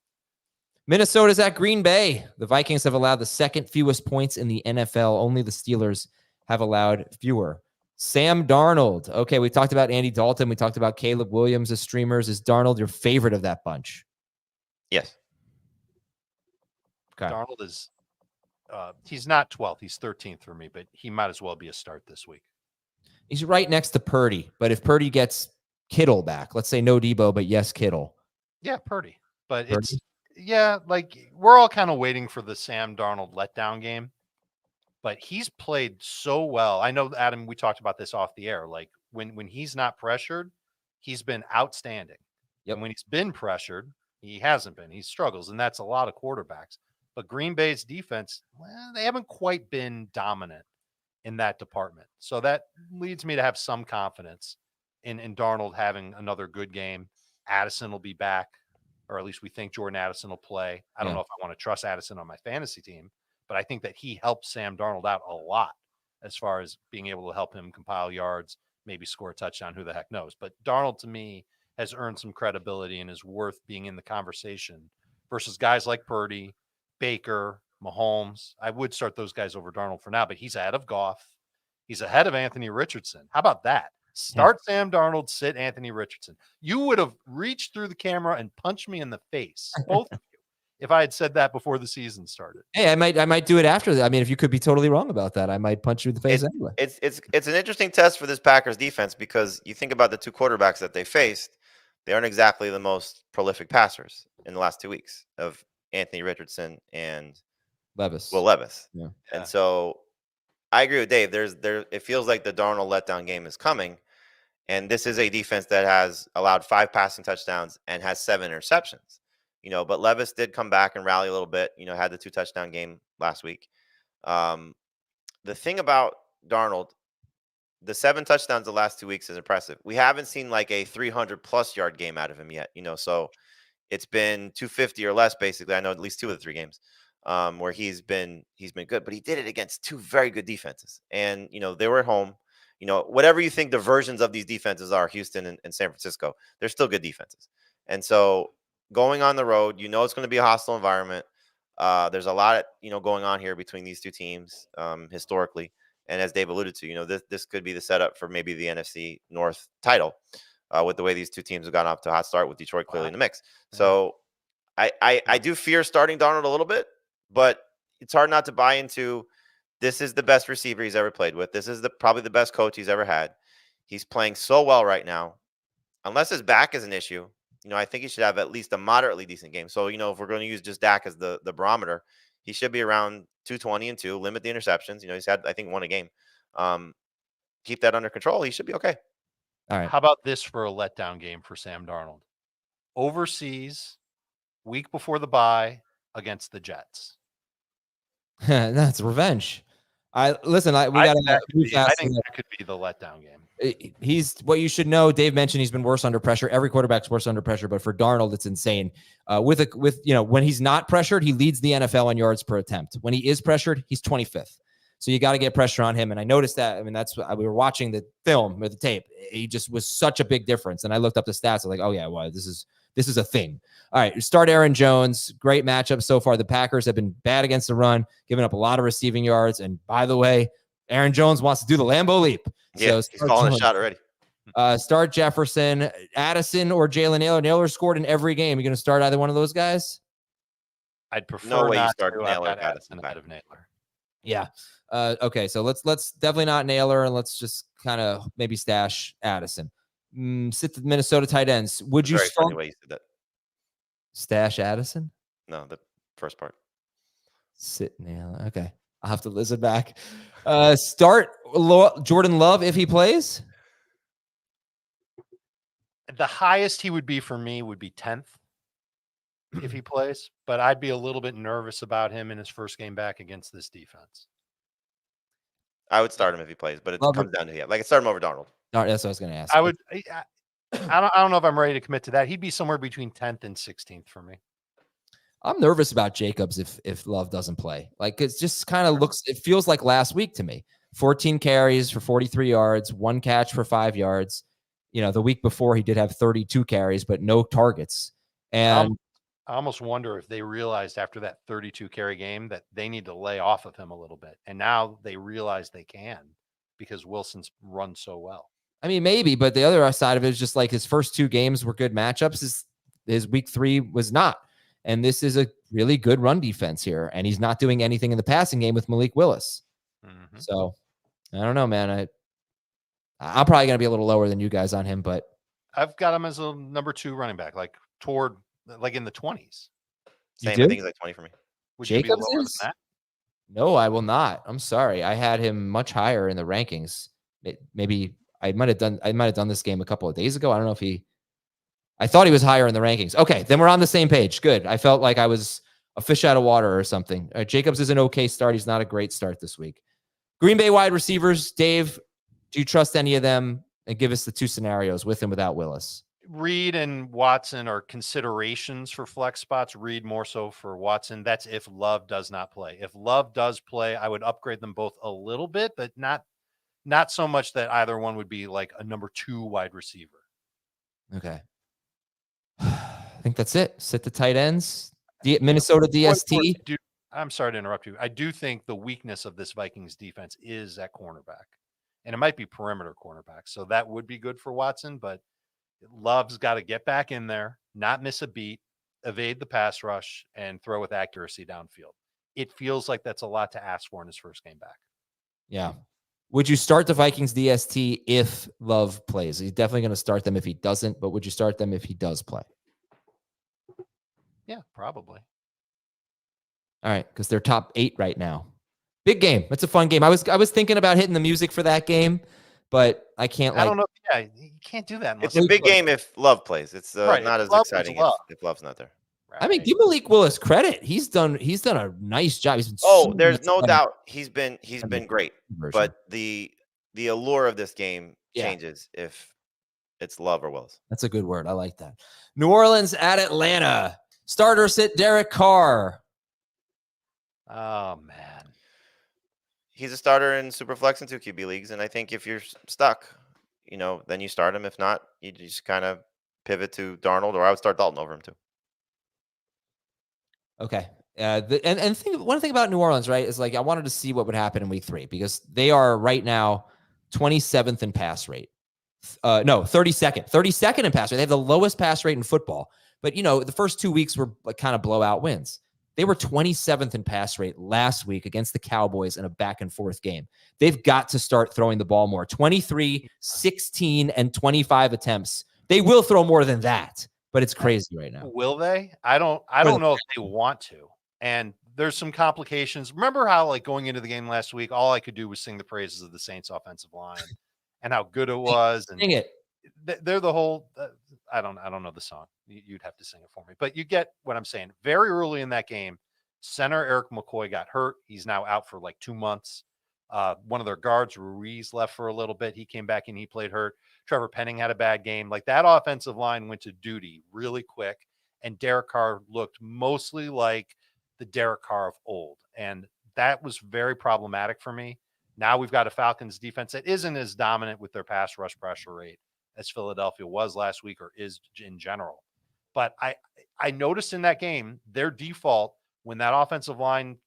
Minnesota's at Green Bay. The Vikings have allowed the 2nd fewest points in the NFL. Only the Steelers have allowed fewer. Sam Darnold. Okay, we talked about Andy Dalton. We talked about Caleb Williams as streamers. Is Darnold your favorite of that bunch? Yes. Okay. Darnold is he's not 12th. He's 13th for me, but he might as well be a start this week. He's right next to Purdy, but if Purdy gets Kittle back, let's say no Debo, but yes Kittle. Yeah, Purdy. But Purdy? we're all kind of waiting for the Sam Darnold letdown game. But he's played so well. I know, Adam, we talked about this off the air. Like when he's not pressured, he's been outstanding. Yep. And when he's been pressured, he hasn't been. He struggles, and that's a lot of quarterbacks. But Green Bay's defense, they haven't quite been dominant in that department. So that leads me to have some confidence in Darnold having another good game. Addison will be back, or at least we think Jordan Addison will play. I don't know if I want to trust Addison on my fantasy team, but I think that he helps Sam Darnold out a lot as far as being able to help him compile yards, maybe score a touchdown, who the heck knows. But Darnold, to me, has earned some credibility and is worth being in the conversation versus guys like Purdy, Baker, Mahomes. I would start those guys over Darnold for now, but he's ahead of Goff. He's ahead of Anthony Richardson. How about that? Start Sam Darnold, sit Anthony Richardson. You would have reached through the camera and punched me in the face, both of you, if I had said that before the season started. Hey, I might do it after that. I mean, if you could be totally wrong about that, I might punch you in the face anyway. It's an interesting test for this Packers defense, because you think about the 2 quarterbacks that they faced, they aren't exactly the most prolific passers in the last 2 weeks of Anthony Richardson and Levis. Will Levis. Yeah. And so I agree with Dave. It feels like the Darnold letdown game is coming. And this is a defense that has allowed 5 passing touchdowns and has 7 interceptions. But Levis did come back and rally a little bit. Had the 2 touchdown game last week. The thing about Darnold, the 7 touchdowns the last 2 weeks is impressive. We haven't seen like a 300+ yard game out of him yet. So it's been 250 or less basically. I know at least 2 of the 3 games where he's been good, but he did it against 2 very good defenses, and they were at home. Whatever you think the versions of these defenses are, Houston and San Francisco, they're still good defenses. And so going on the road, it's going to be a hostile environment. There's a lot, going on here between these 2 teams historically. And as Dave alluded to, this could be the setup for maybe the NFC North title with the way these 2 teams have gone off to a hot start with Detroit clearly in the mix. So I do fear starting Darnold a little bit, but it's hard not to buy into this is the best receiver he's ever played with. This is probably the best coach he's ever had. He's playing so well right now. Unless his back is an issue, I think he should have at least a moderately decent game. So, if we're going to use just Dak as the barometer, he should be around 220 and 2, limit the interceptions. He's had, I think, 1 a game. Keep that under control. He should be okay. All right. How about this for a letdown game for Sam Darnold? Overseas, week before the bye against the Jets. That's revenge. I think that could be the letdown game. He's what you should know. Dave mentioned he's been worse under pressure. Every quarterback's worse under pressure, but for Darnold, it's insane. When he's not pressured, he leads the NFL in yards per attempt. When he is pressured, he's 25th. So you got to get pressure on him. And I noticed that. I mean, that's what we were watching the film or the tape. He just was such a big difference. And I looked up the stats. I was like, oh yeah, well, this is a thing. All right, start Aaron Jones. Great matchup so far. The Packers have been bad against the run, giving up a lot of receiving yards. And by the way, Aaron Jones wants to do the Lambeau leap. Yeah, so he's calling a shot already. Start Jefferson, Addison, or Jalen Naylor. Naylor scored in every game. You going to start either one of those guys? I'd prefer no way not you start to. Naylor Addison ahead of Naylor. Yeah. Okay, so let's definitely not Naylor, and let's just kind of maybe stash Addison. Sit the Minnesota tight ends. Would you Very start? funny way you said that. Stash Addison? No, the first part. Sit Naylor. Okay, I'll have to listen back. Start Jordan Love if he plays. The highest he would be for me would be 10th if he plays, but I'd be a little bit nervous about him in his first game back against this defense. I would start him if he plays, but it comes down to Like, start him over Darnold. No, that's what I was going to ask. I would. I don't know if I'm ready to commit to that. He'd be somewhere between 10th and 16th for me. I'm nervous about Jacobs if Love doesn't play. Like, it just kind of it feels like last week to me. 14 carries for 43 yards, 1 catch for 5 yards. The week before he did have 32 carries, but no targets. And I almost wonder if they realized after that 32 carry game that they need to lay off of him a little bit. And now they realize they can because Wilson's run so well. I mean, maybe, but the other side of it is just like his first 2 games were good matchups. His week 3 was not. And this is a really good run defense here. And he's not doing anything in the passing game with Malik Willis. Mm-hmm. So I don't know, man. I'm probably going to be a little lower than you guys on him, but I've got him as a number 2 running back, like in the 20s. Same, I think he's like 20 for me. Would Jacobs you be lower is? than that? No, I will not. I'm sorry. I had him much higher in the rankings. Maybe I might have done this game a couple of days ago. I don't know if I thought he was higher in the rankings. Okay, then we're on the same page. Good. I felt like I was a fish out of water or something. Jacobs is an okay start. He's not a great start this week. Green Bay wide receivers, Dave, do you trust any of them? And give us the 2 scenarios with and without Willis. Reed and Watson are considerations for flex spots. Reed more so for Watson. That's if Love does not play. If Love does play, I would upgrade them both a little bit, but not so much that either one would be like a number 2 wide receiver. Okay. I think that's it. Sit the tight ends. Minnesota DST. I'm sorry to interrupt you. I do think the weakness of this Vikings defense is at cornerback, and it might be perimeter cornerback. So that would be good for Watson, but Love's got to get back in there, not miss a beat, evade the pass rush, and throw with accuracy downfield. It feels like that's a lot to ask for in his first game back. Yeah. Would you start the Vikings DST if Love plays? He's definitely going to start them if he doesn't, but would you start them if he does play? Yeah, probably. All right, because they're top 8 right now. Big game. It's a fun game. I was thinking about hitting the music for that game, but I can't. I don't know. Yeah, you can't do that. It's a big game if Love plays. It's not as exciting if Love's not there. Right. I mean, give Malik Willis credit. He's done a nice job. He's been there's no doubt he's been great. Version. But the allure of this game changes if it's Love or Willis. That's a good word. I like that. New Orleans at Atlanta. Starter sit Derek Carr. Oh man, he's a starter in Superflex and 2 QB leagues, and I think if you're stuck, then you start him. If not, you just kind of pivot to Darnold, or I would start Dalton over him too. Okay. One thing about New Orleans, right, is like I wanted to see what would happen in week 3 because they are right now 27th in pass rate. 32nd in pass rate. They have the lowest pass rate in football. But, the first 2 weeks were like kind of blowout wins. They were 27th in pass rate last week against the Cowboys in a back and forth game. They've got to start throwing the ball more. 23, 16, and 25 attempts. They will throw more than that, but it's crazy right now. Will they? I don't know if they want to. And there's some complications. Remember how, like, going into the game last week, all I could do was sing the praises of the Saints offensive line and how good it was. And sing it. They're the whole. I don't know the song. You'd have to sing it for me. But you get what I'm saying. Very early in that game, center Eric McCoy got hurt. He's now out for like 2 months. One of their guards, Ruiz, left for a little bit. He came back and he played hurt. Trevor Penning had a bad game. Like, that offensive line went to duty really quick. And Derek Carr looked mostly like the Derek Carr of old. And that was very problematic for me. Now we've got a Falcons defense that isn't as dominant with their pass rush pressure rate as Philadelphia was last week or is in general. But I noticed in that game, their default when that offensive line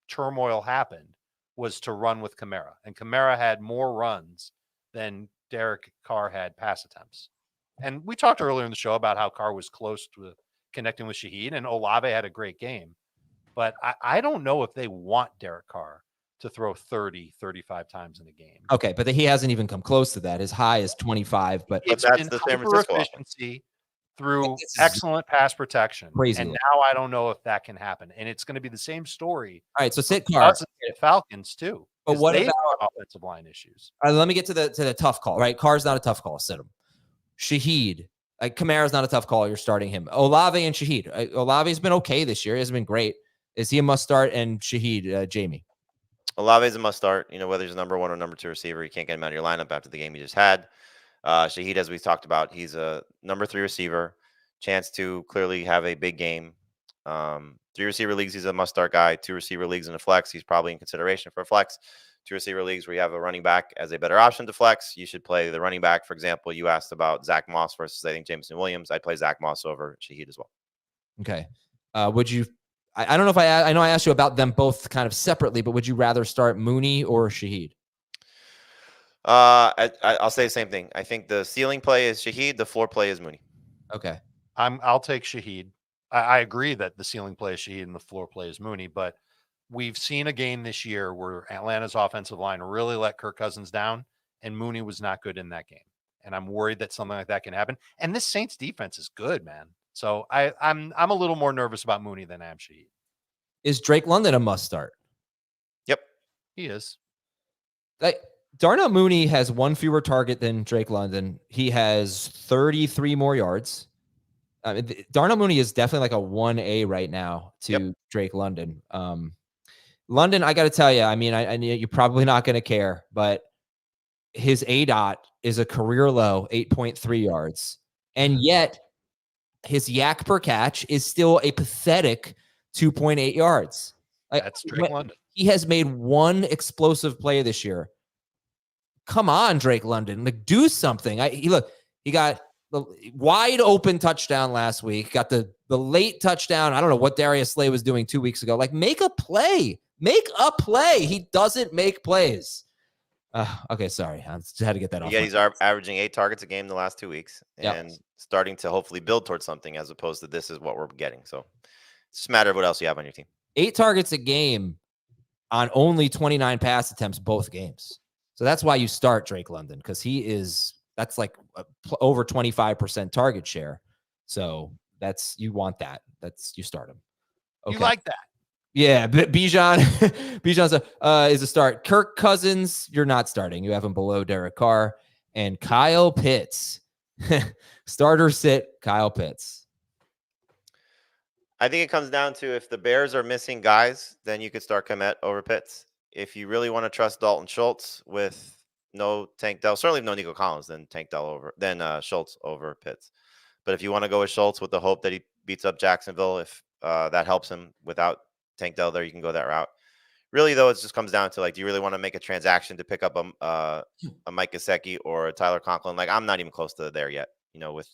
turmoil happened was to run with Kamara. And Kamara had more runs than Derek Carr had pass attempts. And we talked earlier in the show about how Carr was close to connecting with Shaheed, and Olave had a great game. But I don't know if they want Derek Carr to throw 30, 35 times in a game. Okay, but he hasn't even come close to that. His high is 25, but it's that's been the San Francisco efficiency through excellent pass protection. Crazy. And now I don't know if that can happen. And it's going to be the same story. All right, so sit Carr. Falcons too. But what about about offensive line issues? All right, let me get to the tough call. Right, Carr's not a tough call. Sit him. Shaheed, like Kamara's not a tough call. You're starting him. Olave and Shaheed. Olave's been okay this year. He hasn't been great. Is he a must start? And Shaheed, Jamie. Olave is a must start. Whether he's number 1 or number 2 receiver, you can't get him out of your lineup after the game you just had. Shaheed, as we talked about, he's a number 3 receiver. Chance to clearly have a big game. 3 receiver leagues, he's a must start guy. 2 receiver leagues in a flex, he's probably in consideration for a flex. 2 receiver leagues where you have a running back as a better option to flex, you should play the running back. For example, you asked about Zach Moss versus, I think, Jameson Williams. I'd play Zach Moss over Shaheed as well. Okay. Would you? I don't know if I know I asked you about them both kind of separately, but would you rather start Mooney or Shaheed? I'll say the same thing. I think the ceiling play is Shaheed. The floor play is Mooney. Okay. I'll take Shaheed. I agree that the ceiling play is Shaheed and the floor play is Mooney, but we've seen a game this year where Atlanta's offensive line really let Kirk Cousins down, and Mooney was not good in that game. And I'm worried that something like that can happen. And this Saints defense is good, man. So I'm a little more nervous about Mooney than I am Shaheed. Is Drake London a must start? Yep. He is. Darnell Mooney has 1 fewer target than Drake London. He has 33 more yards. Darnell Mooney is definitely like a 1A right now to Drake London. London, I got to tell you, I mean, I you're probably not going to care, but his ADOT is a career low 8.3 yards. And yet his yak per catch is still a pathetic 2.8 yards. That's Drake London. He has made 1 explosive play this year. Come on, Drake London. Like, do something. He got the wide open touchdown last week. Got the late touchdown. I don't know what Darius Slay was doing 2 weeks ago. Like, make a play. Make a play. He doesn't make plays. Okay, sorry. I just had to get that off. Yeah, he's averaging 8 targets a game the last 2 weeks and starting to hopefully build towards something as opposed to this is what we're getting. So it's just a matter of what else you have on your team. 8 targets a game on only 29 pass attempts both games. So that's why you start Drake London, because that's like over 25% target share. So you want that. You start him. Okay. You like that. Yeah, Bijan Bijan's is a start. Kirk Cousins, you're not starting. You have him below Derek Carr. And Kyle Pitts. Starter sit, Kyle Pitts. I think it comes down to if the Bears are missing guys, then you could start Komet over Pitts. If you really want to trust Dalton Schultz with no Tank Dell, certainly no Nico Collins, then Schultz over Pitts. But if you want to go with Schultz with the hope that he beats up Jacksonville, if that helps him without Tank Dell there, you can go that route. Really, though, it just comes down to, like, do you really want to make a transaction to pick up a Mike Gesicki or a Tyler Conklin? Like, I'm not even close to there yet, with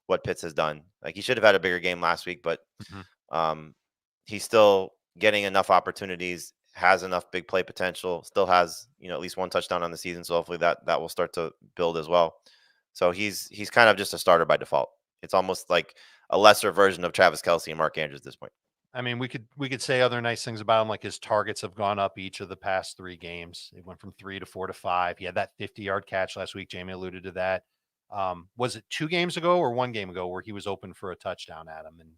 what Pitts has done. Like, he should have had a bigger game last week, but he's still getting enough opportunities, has enough big play potential, still has, at least one touchdown on the season. So hopefully that will start to build as well. So he's kind of just a starter by default. It's almost like a lesser version of Travis Kelce and Mark Andrews at this point. I mean, we could say other nice things about him, like his targets have gone up each of the past 3 games. It went from 3 to 4 to 5. He had that 50-yard catch last week. Jamie alluded to that. Was it 2 games ago or 1 game ago where he was open for a touchdown, Adam? And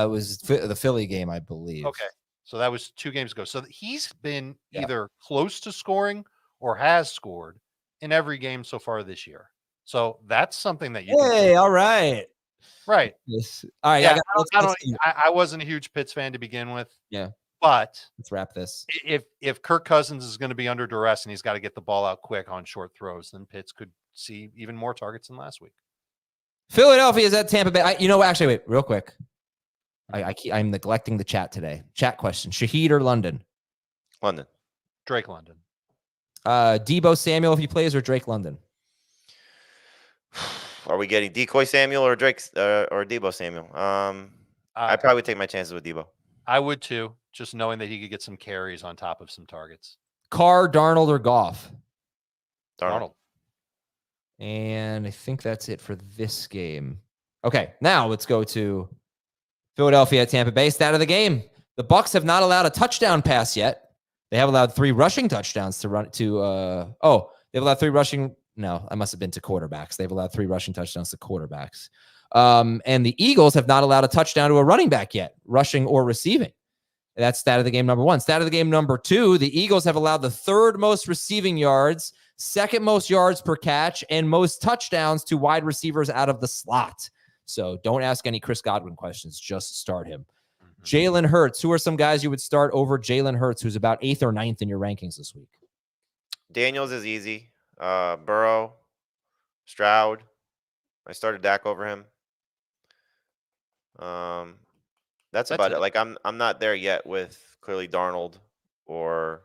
it was the Philly game, I believe. Okay, so that was 2 games ago. So he's been either close to scoring or has scored in every game so far this year. So that's something that you. Hey, all right. Right. Yes. All right. Yeah, I wasn't a huge Pitts fan to begin with. Yeah. But let's wrap this. If Kirk Cousins is going to be under duress and he's got to get the ball out quick on short throws, then Pitts could see even more targets than last week. Philadelphia is at Tampa Bay. Actually, wait, real quick. I'm neglecting the chat today. Chat question: Shaheed or London? London. Drake London. Deebo Samuel if he plays, or Drake London? Are we getting Decoy Samuel or Drake's or Deebo Samuel? I'd probably take my chances with Deebo. I would too, just knowing that he could get some carries on top of some targets. Carr, Darnold, or Goff? Darnold. And I think that's it for this game. Okay, now let's go to Philadelphia at Tampa Bay. Stat of the game: the Bucs have not allowed a touchdown pass yet. They have allowed 3 rushing touchdowns to run to. They've allowed 3 rushing. No, I must have been to quarterbacks. They've allowed 3 rushing touchdowns to quarterbacks. And the Eagles have not allowed a touchdown to a running back yet, rushing or receiving. That's stat of the game number 1. Stat of the game number 2, the Eagles have allowed the 3rd most receiving yards, 2nd most yards per catch, and most touchdowns to wide receivers out of the slot. So don't ask any Chris Godwin questions. Just start him. Jalen Hurts. Who are some guys you would start over Jalen Hurts, who's about 8th or 9th in your rankings this week? Daniels is easy. Burrow, Stroud. I started Dak over him. That's about it. Like I'm not there yet with clearly Darnold or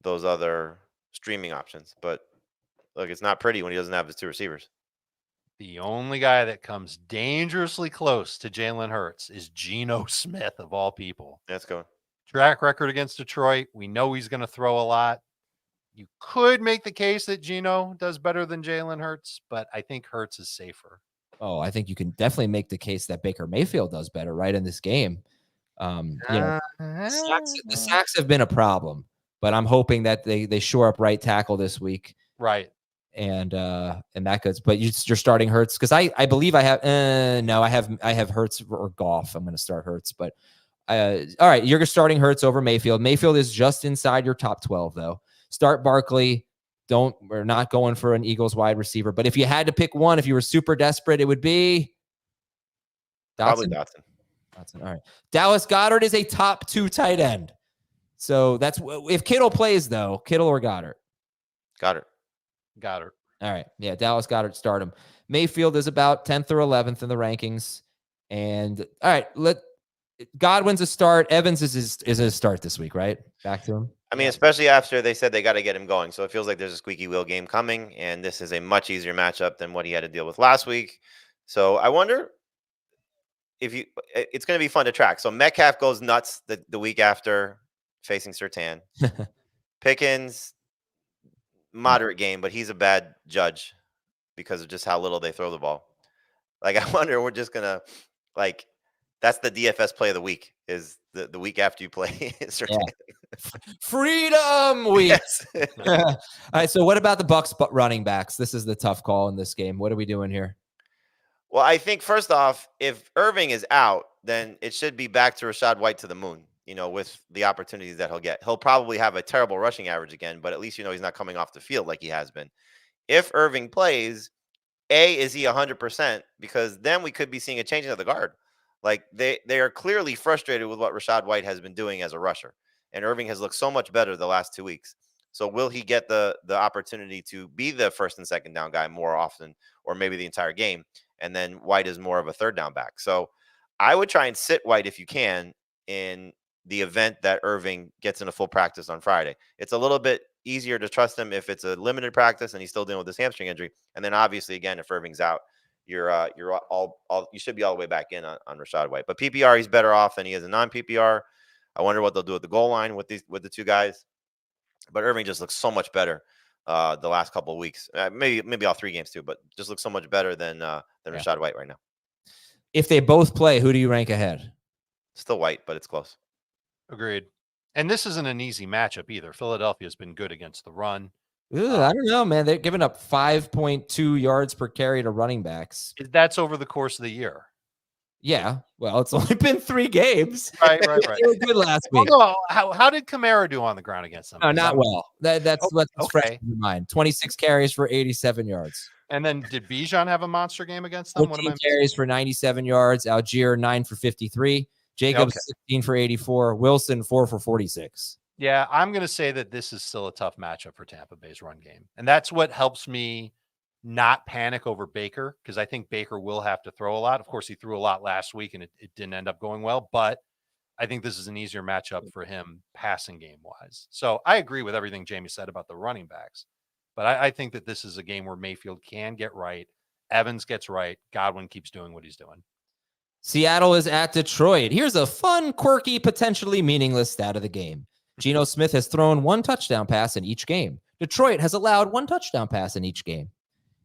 those other streaming options. But look, it's not pretty when he doesn't have his 2 receivers. The only guy that comes dangerously close to Jalen Hurts is Geno Smith, of all people. Let's go. Track record against Detroit. We know he's going to throw a lot. You could make the case that Geno does better than Jalen Hurts, but I think Hurts is safer. Oh, I think you can definitely make the case that Baker Mayfield does better right in this game. The sacks have been a problem, but I'm hoping that they shore up right tackle this week. Right. And that goes, but you're starting Hurts because I believe I have I have Hurts or Goff. I'm going to start Hurts, but all right, you're starting Hurts over Mayfield. Mayfield is just inside your top 12 though. Start Barkley. We're not going for an Eagles wide receiver, but if you had to pick one, if you were super desperate, it would be Dotson. Probably Dotson. All right. Dallas Goedert is a top 2 tight end. So that's if Kittle plays though, Kittle or Goddard. Goddard. All right. Yeah. Dallas Goedert, start him. Mayfield is about 10th or 11th in the rankings. And all right, Godwin's a start. Evans is a start this week, right? Back to him. I mean, especially after they said they got to get him going. So it feels like there's a squeaky wheel game coming, and this is a much easier matchup than what he had to deal with last week. So I wonder if it's going to be fun to track. So Metcalf goes nuts the week after facing Surtain. Pickens, moderate game, but he's a bad judge because of just how little they throw the ball. Like, I wonder, we're just going to, like, that's the DFS play of the week is the week after you play Surtain. Yeah. Freedom week. Yes. All right. So what about the Bucs running backs? This is the tough call in this game. What are we doing here? Well, I think first off, if Irving is out, then it should be back to Rachaad White to the moon. with the opportunities that he'll get. He'll probably have a terrible rushing average again, but at least he's not coming off the field like he has been. If Irving plays, is he 100%? Because then we could be seeing a changing of the guard. Like they are clearly frustrated with what Rachaad White has been doing as a rusher, and Irving has looked so much better the last 2 weeks. So will he get the opportunity to be the first and second down guy more often, or maybe the entire game? And then White is more of a third down back. So I would try and sit White if you can in the event that Irving gets into full practice on Friday. It's a little bit easier to trust him if it's a limited practice and he's still dealing with this hamstring injury. And then obviously, again, if Irving's out, you should be all the way back in on Rachaad White. But PPR, he's better off than he is in non-PPR. I wonder what they'll do at the goal line with the two guys. But Irving just looks so much better the last couple of weeks. Maybe all 3 games too, but just looks so much better than Rachaad White right now. If they both play, who do you rank ahead? Still White, but it's close. Agreed. And this isn't an easy matchup either. Philadelphia's been good against the run. I don't know, man. They're giving up 5.2 yards per carry to running backs. That's over the course of the year. Yeah. Well, it's only been 3 games. Right. They were good last week. No, how did Kamara do on the ground against them? No, not well. That's what's fresh in your mind. 26 carries for 87 yards. And then did Bijan have a monster game against them? 14 carries for 97 yards. Algier 9 for 53. Jacobs 16 for 84. Wilson 4 for 46. Yeah, I'm going to say that this is still a tough matchup for Tampa Bay's run game. And that's what helps me not panic over Baker, because I think Baker will have to throw a lot. Of course, he threw a lot last week and it didn't end up going well, but I think this is an easier matchup for him passing game wise. So I agree with everything Jamie said about the running backs, but I think that this is a game where Mayfield can get right. Evans gets right. Godwin keeps doing what he's doing. Seattle is at Detroit. Here's a fun, quirky, potentially meaningless stat of the game. Geno Smith has thrown 1 touchdown pass in each game. Detroit has allowed 1 touchdown pass in each game.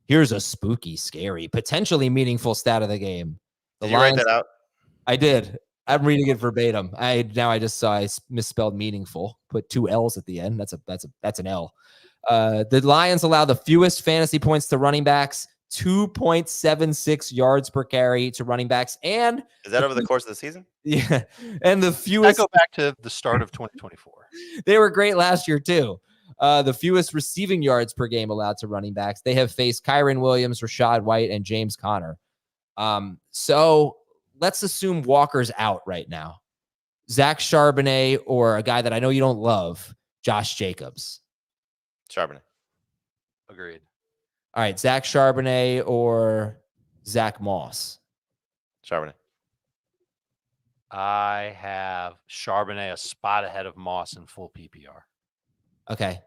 Here's a spooky, scary, potentially meaningful stat of the game. Did you write that out? I did. I'm reading it verbatim. I just saw I misspelled meaningful. Put 2 L's at the end. That's an L. The Lions allow the fewest fantasy points to running backs. 2.76 yards per carry to running backs. And is that over the course of the season? Yeah. And the fewest. I go back to the start of 2024. They were great last year too. The fewest receiving yards per game allowed to running backs. They have faced Kyren Williams, Rachaad White, and James Conner. So let's assume Walker's out right now. Zach Charbonnet or a guy that I know you don't love, Josh Jacobs. Charbonnet. Agreed. All right, Zach Charbonnet or Zach Moss? Charbonnet. I have Charbonnet a spot ahead of Moss in full PPR. Okay.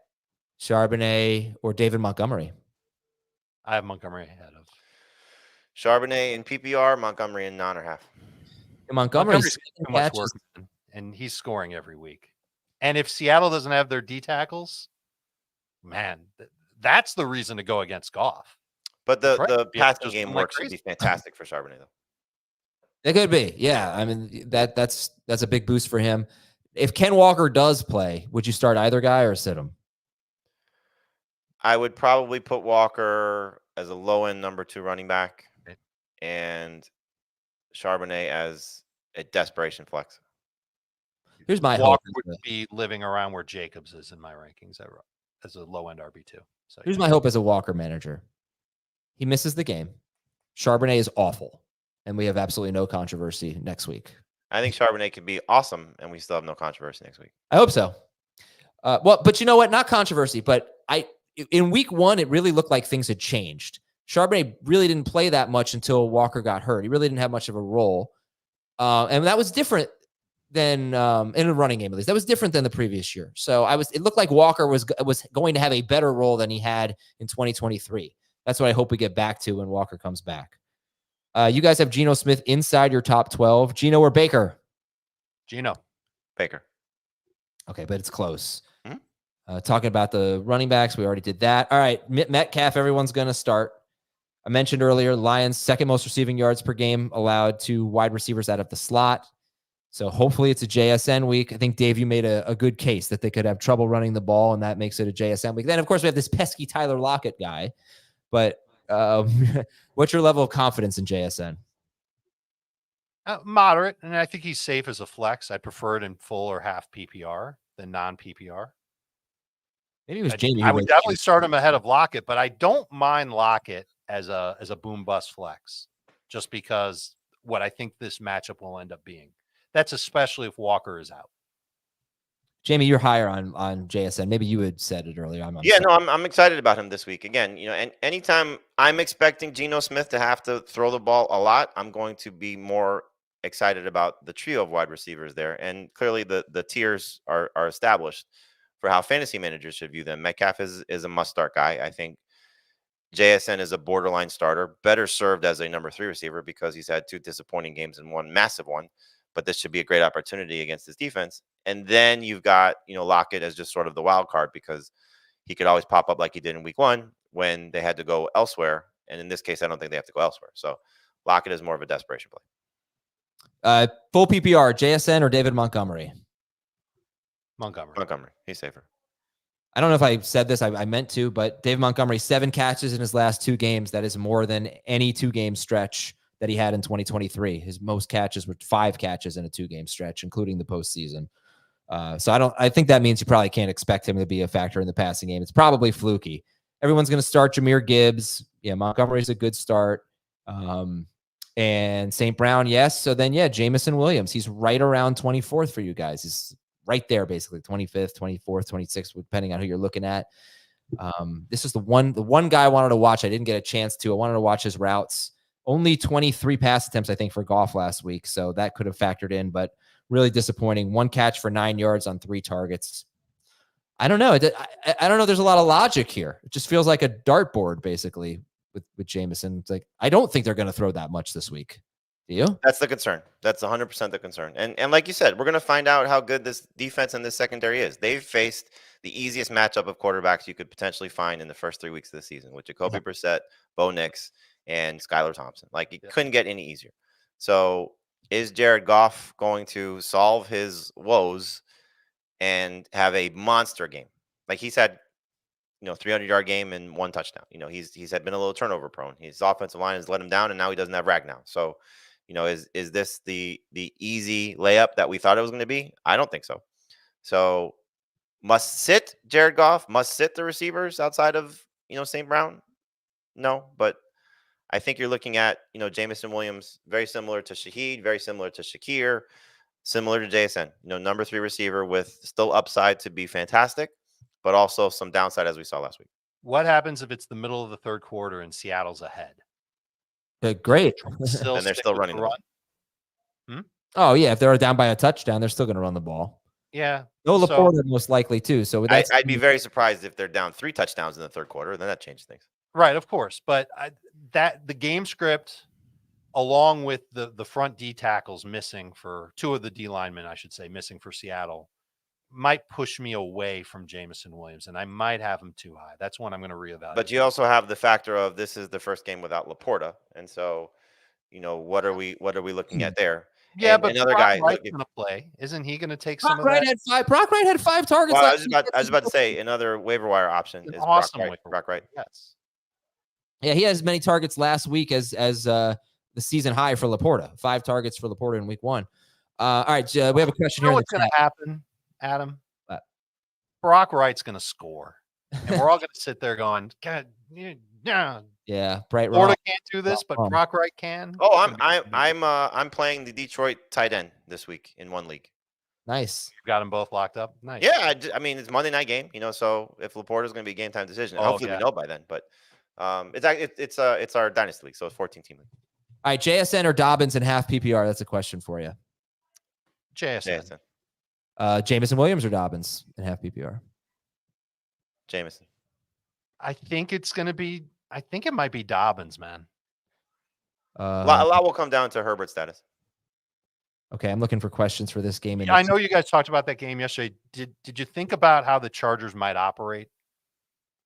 Charbonnet or David Montgomery? I have Montgomery ahead of Charbonnet in PPR, Montgomery in non or half. Montgomery's too much work, and he's scoring every week. And if Seattle doesn't have their D tackles, man, that's the reason to go against Goff. But the passing game work should be fantastic for Charbonnet, though. It could be, yeah. I mean, that's a big boost for him. If Ken Walker does play, would you start either guy or sit him? I would probably put Walker as a low-end number 2 running back and Charbonnet as a desperation flex. Here's my Walker hope. would be living around where Jacobs is in my rankings as a low-end RB2. So here's my hope as a Walker manager. He misses the game. Charbonnet is awful, and we have absolutely no controversy next week. I think Charbonnet could be awesome, and we still have no controversy next week. I hope so. But you know what? Not controversy, but in week 1, it really looked like things had changed. Charbonnet really didn't play that much until Walker got hurt. He really didn't have much of a role. And that was different than in a running game, at least. That was different than the previous year. So it looked like Walker was going to have a better role than he had in 2023. That's what I hope we get back to when Walker comes back. You guys have Geno Smith inside your top 12. Geno or Baker? Geno. Baker. Okay, but it's close. Talking about the running backs, we already did that. All right, Metcalf, everyone's going to start. I mentioned earlier, Lions' second most receiving yards per game allowed to wide receivers out of the slot. So hopefully it's a JSN week. I think, Dave, you made a good case that they could have trouble running the ball, and that makes it a JSN week. Then, of course, we have this pesky Tyler Lockett guy. But what's your level of confidence in JSN? Moderate, and I think he's safe as a flex. I prefer it in full or half PPR than non-PPR. Maybe it was Jamie. I would definitely start him ahead of Lockett, but I don't mind Lockett as a boom bust flex, just because what I think this matchup will end up being. That's especially if Walker is out. Jamie, you're higher on JSN. Maybe you had said it earlier. I'm excited about him this week. Again, and anytime I'm expecting Geno Smith to have to throw the ball a lot, I'm going to be more excited about the trio of wide receivers there. And clearly the tiers are established for how fantasy managers should view them. Metcalf is a must-start guy. I think JSN is a borderline starter, better served as a number 3 receiver because he's had 2 disappointing games and 1 massive one. But this should be a great opportunity against his defense. And then you've got, Lockett as just sort of the wild card because he could always pop up like he did in week 1 when they had to go elsewhere. And in this case, I don't think they have to go elsewhere. So Lockett is more of a desperation play. Full PPR, JSN or David Montgomery? Montgomery. He's safer. I don't know if I said this. I meant to, but David Montgomery, 7 catches in his last 2 games. That is more than any 2-game stretch that he had in 2023. His most catches were 5 catches in a 2-game stretch, including the postseason. So I think that means you probably can't expect him to be a factor in the passing game. It's probably fluky. Everyone's going to start Jahmyr Gibbs. Yeah, Montgomery's a good start. And St. Brown, yes. So then, Jamison Williams. He's right around 24th for you guys. He's right there, basically 25th, 24th, 26th, depending on who you're looking at. This is the one guy I wanted to watch. I didn't get a chance to. I wanted to watch his routes. Only 23 pass attempts, I think, for Goff last week. So that could have factored in, but really disappointing. 1 catch for 9 yards on 3 targets. I don't know. I don't know. There's a lot of logic here. It just feels like a dartboard, basically, with Jamison. It's like, I don't think they're going to throw that much this week. Do you? That's the concern. That's 100% the concern. And like you said, we're going to find out how good this defense and this secondary is. They've faced the easiest matchup of quarterbacks you could potentially find in the first 3 weeks of the season with Jacoby Brissett, Bo Nix, and Skylar Thompson. Like, it couldn't get any easier. So is Jared Goff going to solve his woes and have a monster game? Like, he's had, 300-yard game and 1 touchdown. He's had been a little turnover prone. His offensive line has let him down, and now he doesn't have Ragnow. So, is this the easy layup that we thought it was going to be? I don't think so. So must sit Jared Goff, must sit the receivers outside of, St. Brown? No, but I think you're looking at, Jamison Williams, very similar to Shaheed, very similar to Shakir, similar to JSN, number 3 receiver with still upside to be fantastic, but also some downside as we saw last week. What happens if it's the middle of the 3rd quarter and Seattle's ahead? Great. And they're still running the run. Oh, yeah. If they're down by a touchdown, they're still going to run the ball. Yeah. No, Laporta most likely too. So I'd be very surprised if they're down 3 touchdowns in the 3rd quarter. Then that changes things. Right, of course. But the game script, along with the front D tackles missing for 2 of the D linemen, I should say, missing for Seattle, might push me away from Jamison Williams, and I might have him too high. That's one I'm going to reevaluate. But you also have the factor of this is the first game without Laporta, and so what are we looking at there? Yeah, and but another Brock guy Wright's going to play. Isn't he going to take some of Wright that? Brock Wright had 5 targets. Well, I was about to say another waiver wire option is awesome Brock Wright. Yes. Yeah, he had as many targets last week as the season high for Laporta. 5 targets for Laporta in week 1. All right, we have a question here. What's going to happen, Adam? Brock Wright's going to score, and we're all going to sit there going, "God, yeah, bright. Florida can't do this, but Brock Wright can." Oh, I'm playing the Detroit tight end this week in 1 league. Nice. You've got them both locked up. Nice. Yeah, I mean it's Monday night game, so if Laporta's going to be a game time decision, hopefully we know by then. But it's our dynasty league, so it's 14-team league. All right, JSN or Dobbins in half PPR? That's a question for you. JSN. Jamison Williams or Dobbins in half PPR? Jamison. I think it might be Dobbins, man. A lot will come down to Herbert's status. Okay, I'm looking for questions for this game. I know you guys talked about that game yesterday. Did you think about how the Chargers might operate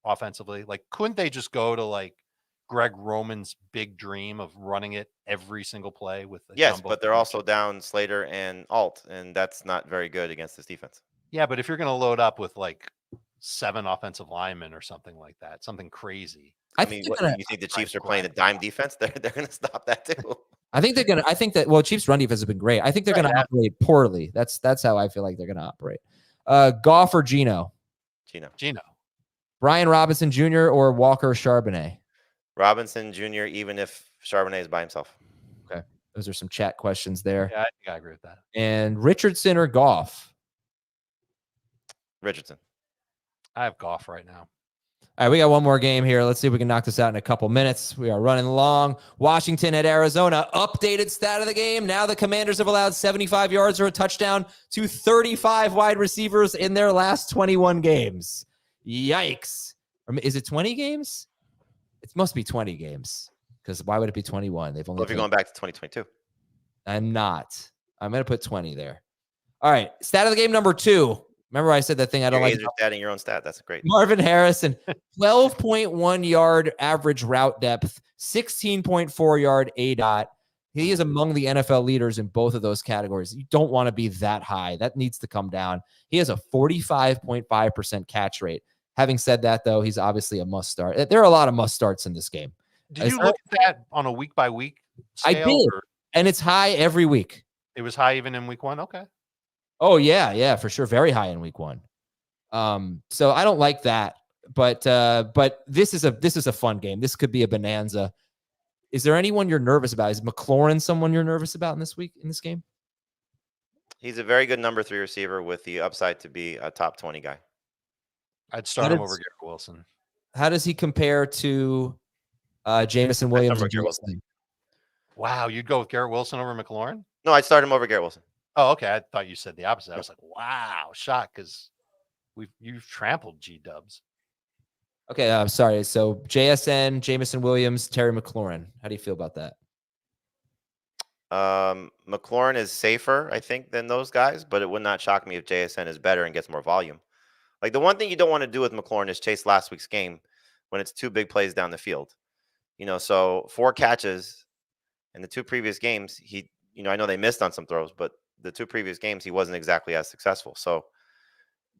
offensively? Like, couldn't they just go to like Greg Roman's big dream of running it every single play with the yes, but they're also down Slater and Alt, and that's not very good against this defense. Yeah, but if you're going to load up with like 7 offensive linemen or something like that, something crazy. I mean, you think the Chiefs are playing the dime defense? They're going to stop that too. I think Chiefs run defense has been great. I think they're gonna operate poorly. That's how I feel like they're gonna operate. Goff or Geno? Geno. Brian Robinson Jr. or Walker Charbonnet? Robinson Jr., even if Charbonnet is by himself. Okay. Those are some chat questions there. Yeah, I think I agree with that. And Richardson or Goff? Richardson. I have Goff right now. All right, we got one more game here. Let's see if we can knock this out in a couple minutes. We are running long. Washington at Arizona. Updated stat of the game. Now the Commanders have allowed 75 yards or a touchdown to 35 wide receivers in their last 21 games. Yikes. Or is it 20 games? It must be 20 games, because why would it be 21? They've only. Well, if you're going back to 2022. I'm not. I'm going to put 20 there. All right. Stat of the game number 2. Remember I said that thing I don't like. You're statting your own stat. That's great. Marvin Harrison, 12.1 yard average route depth, 16.4 yard ADOT. He is among the NFL leaders in both of those categories. You don't want to be that high. That needs to come down. He has a 45.5% catch rate. Having said that, though, he's obviously a must start. There are a lot of must starts in this game. Did you look at that on a week by week scale? I did, and it's high every week. It was high even in week 1. Okay. Oh yeah, for sure, very high in week 1. So I don't like that, but this is a fun game. This could be a bonanza. Is there anyone you're nervous about? Is McLaurin someone you're nervous about in this game? He's a very good number 3 receiver with the upside to be a top 20 guy. I'd start him over Garrett Wilson. How does he compare to Jameson Williams and Garrett Wilson? Wow, you'd go with Garrett Wilson over McLaurin? No, I'd start him over Garrett Wilson. Oh, okay. I thought you said the opposite. I was like, wow, shocked, because you've trampled G-Dubs. Okay, I'm sorry. So JSN, Jameson Williams, Terry McLaurin. How do you feel about that? McLaurin is safer, I think, than those guys, but it would not shock me if JSN is better and gets more volume. Like, the one thing you don't want to do with McLaurin is chase last week's game when it's 2 big plays down the field. So 4 catches in the 2 previous games. I know they missed on some throws, but the 2 previous games, he wasn't exactly as successful. So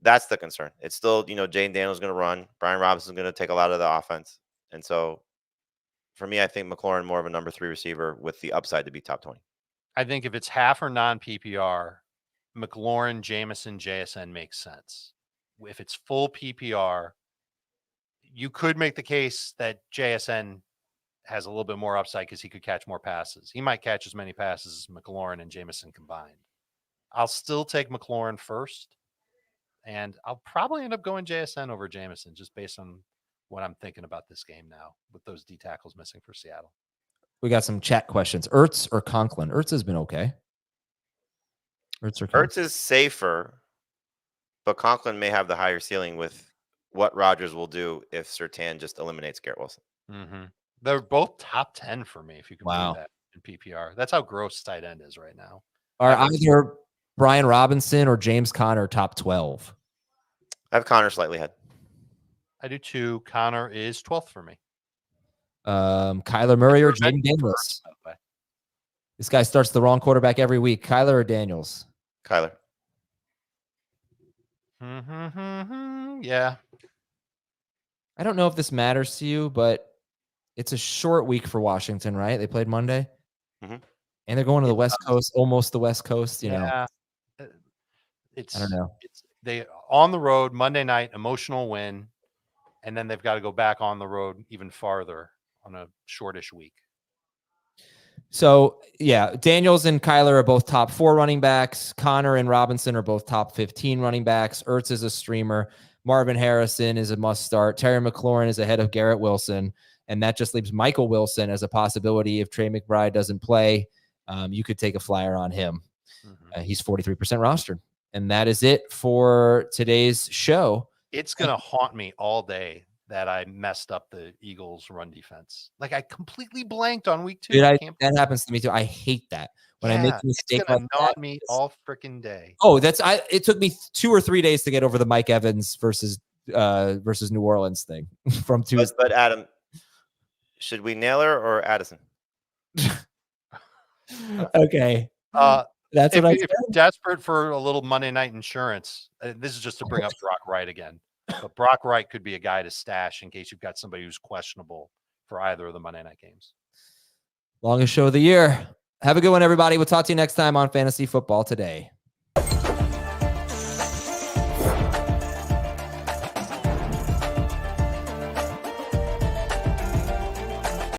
that's the concern. It's still, Jaden Daniels going to run. Brian Robinson's going to take a lot of the offense. And so for me, I think McLaurin more of a number 3 receiver with the upside to be top 20. I think if it's half or non-PPR, McLaurin, Jameson, JSN makes sense. If it's full PPR, you could make the case that JSN has a little bit more upside because he could catch more passes. He might catch as many passes as McLaurin and Jameson combined. I'll still take McLaurin first, and I'll probably end up going JSN over Jameson just based on what I'm thinking about this game now with those D tackles missing for Seattle. We got some chat questions. Ertz or Conklin? Ertz has been okay. Ertz is safer, but Conklin may have the higher ceiling with what Rodgers will do if Surtain just eliminates Garrett Wilson. Mm-hmm. They're both top 10 for me, if you can Wow. believe that, in PPR. That's how gross tight end is right now. Are either Brian Robinson or James Conner top 12? I have Conner slightly ahead. I do too. Connor is 12th for me. Kyler Murray or Jaden Daniels? This guy starts the wrong quarterback every week. Kyler or Daniels? Kyler. Yeah. I don't know if this matters to you, but it's a short week for Washington, right? They played Monday. Mm-hmm. And they're going to the West Coast, almost the West Coast, you know. I don't know. They on the road Monday night, emotional win, and then they've got to go back on the road even farther on a shortish week. So, yeah, Daniels and Kyler are both top 4 running backs. Connor and Robinson are both top 15 running backs. Ertz is a streamer. Marvin Harrison is a must start. Terry McLaurin is ahead of Garrett Wilson. And that just leaves Michael Wilson as a possibility. If Trey McBride doesn't play, you could take a flyer on him. Mm-hmm. He's 43% rostered. And that is it for today's show. It's going to haunt me all day that I messed up the Eagles run defense. Like, I completely blanked on week 2. Dude, that happens to me too. I hate that. When I make a mistake it's gonna gnaw me all freaking day. Oh, it took me 2 or 3 days to get over the Mike Evans versus New Orleans thing from Tuesday. But Adam, should we nail her or Addison? Okay. That's what if you're desperate for a little Monday night insurance, this is just to bring up Brock Wright again. But Brock Wright could be a guy to stash in case you've got somebody who's questionable for either of the Monday night games. Longest show of the year. Have a good one, everybody. We'll talk to you next time on Fantasy Football Today.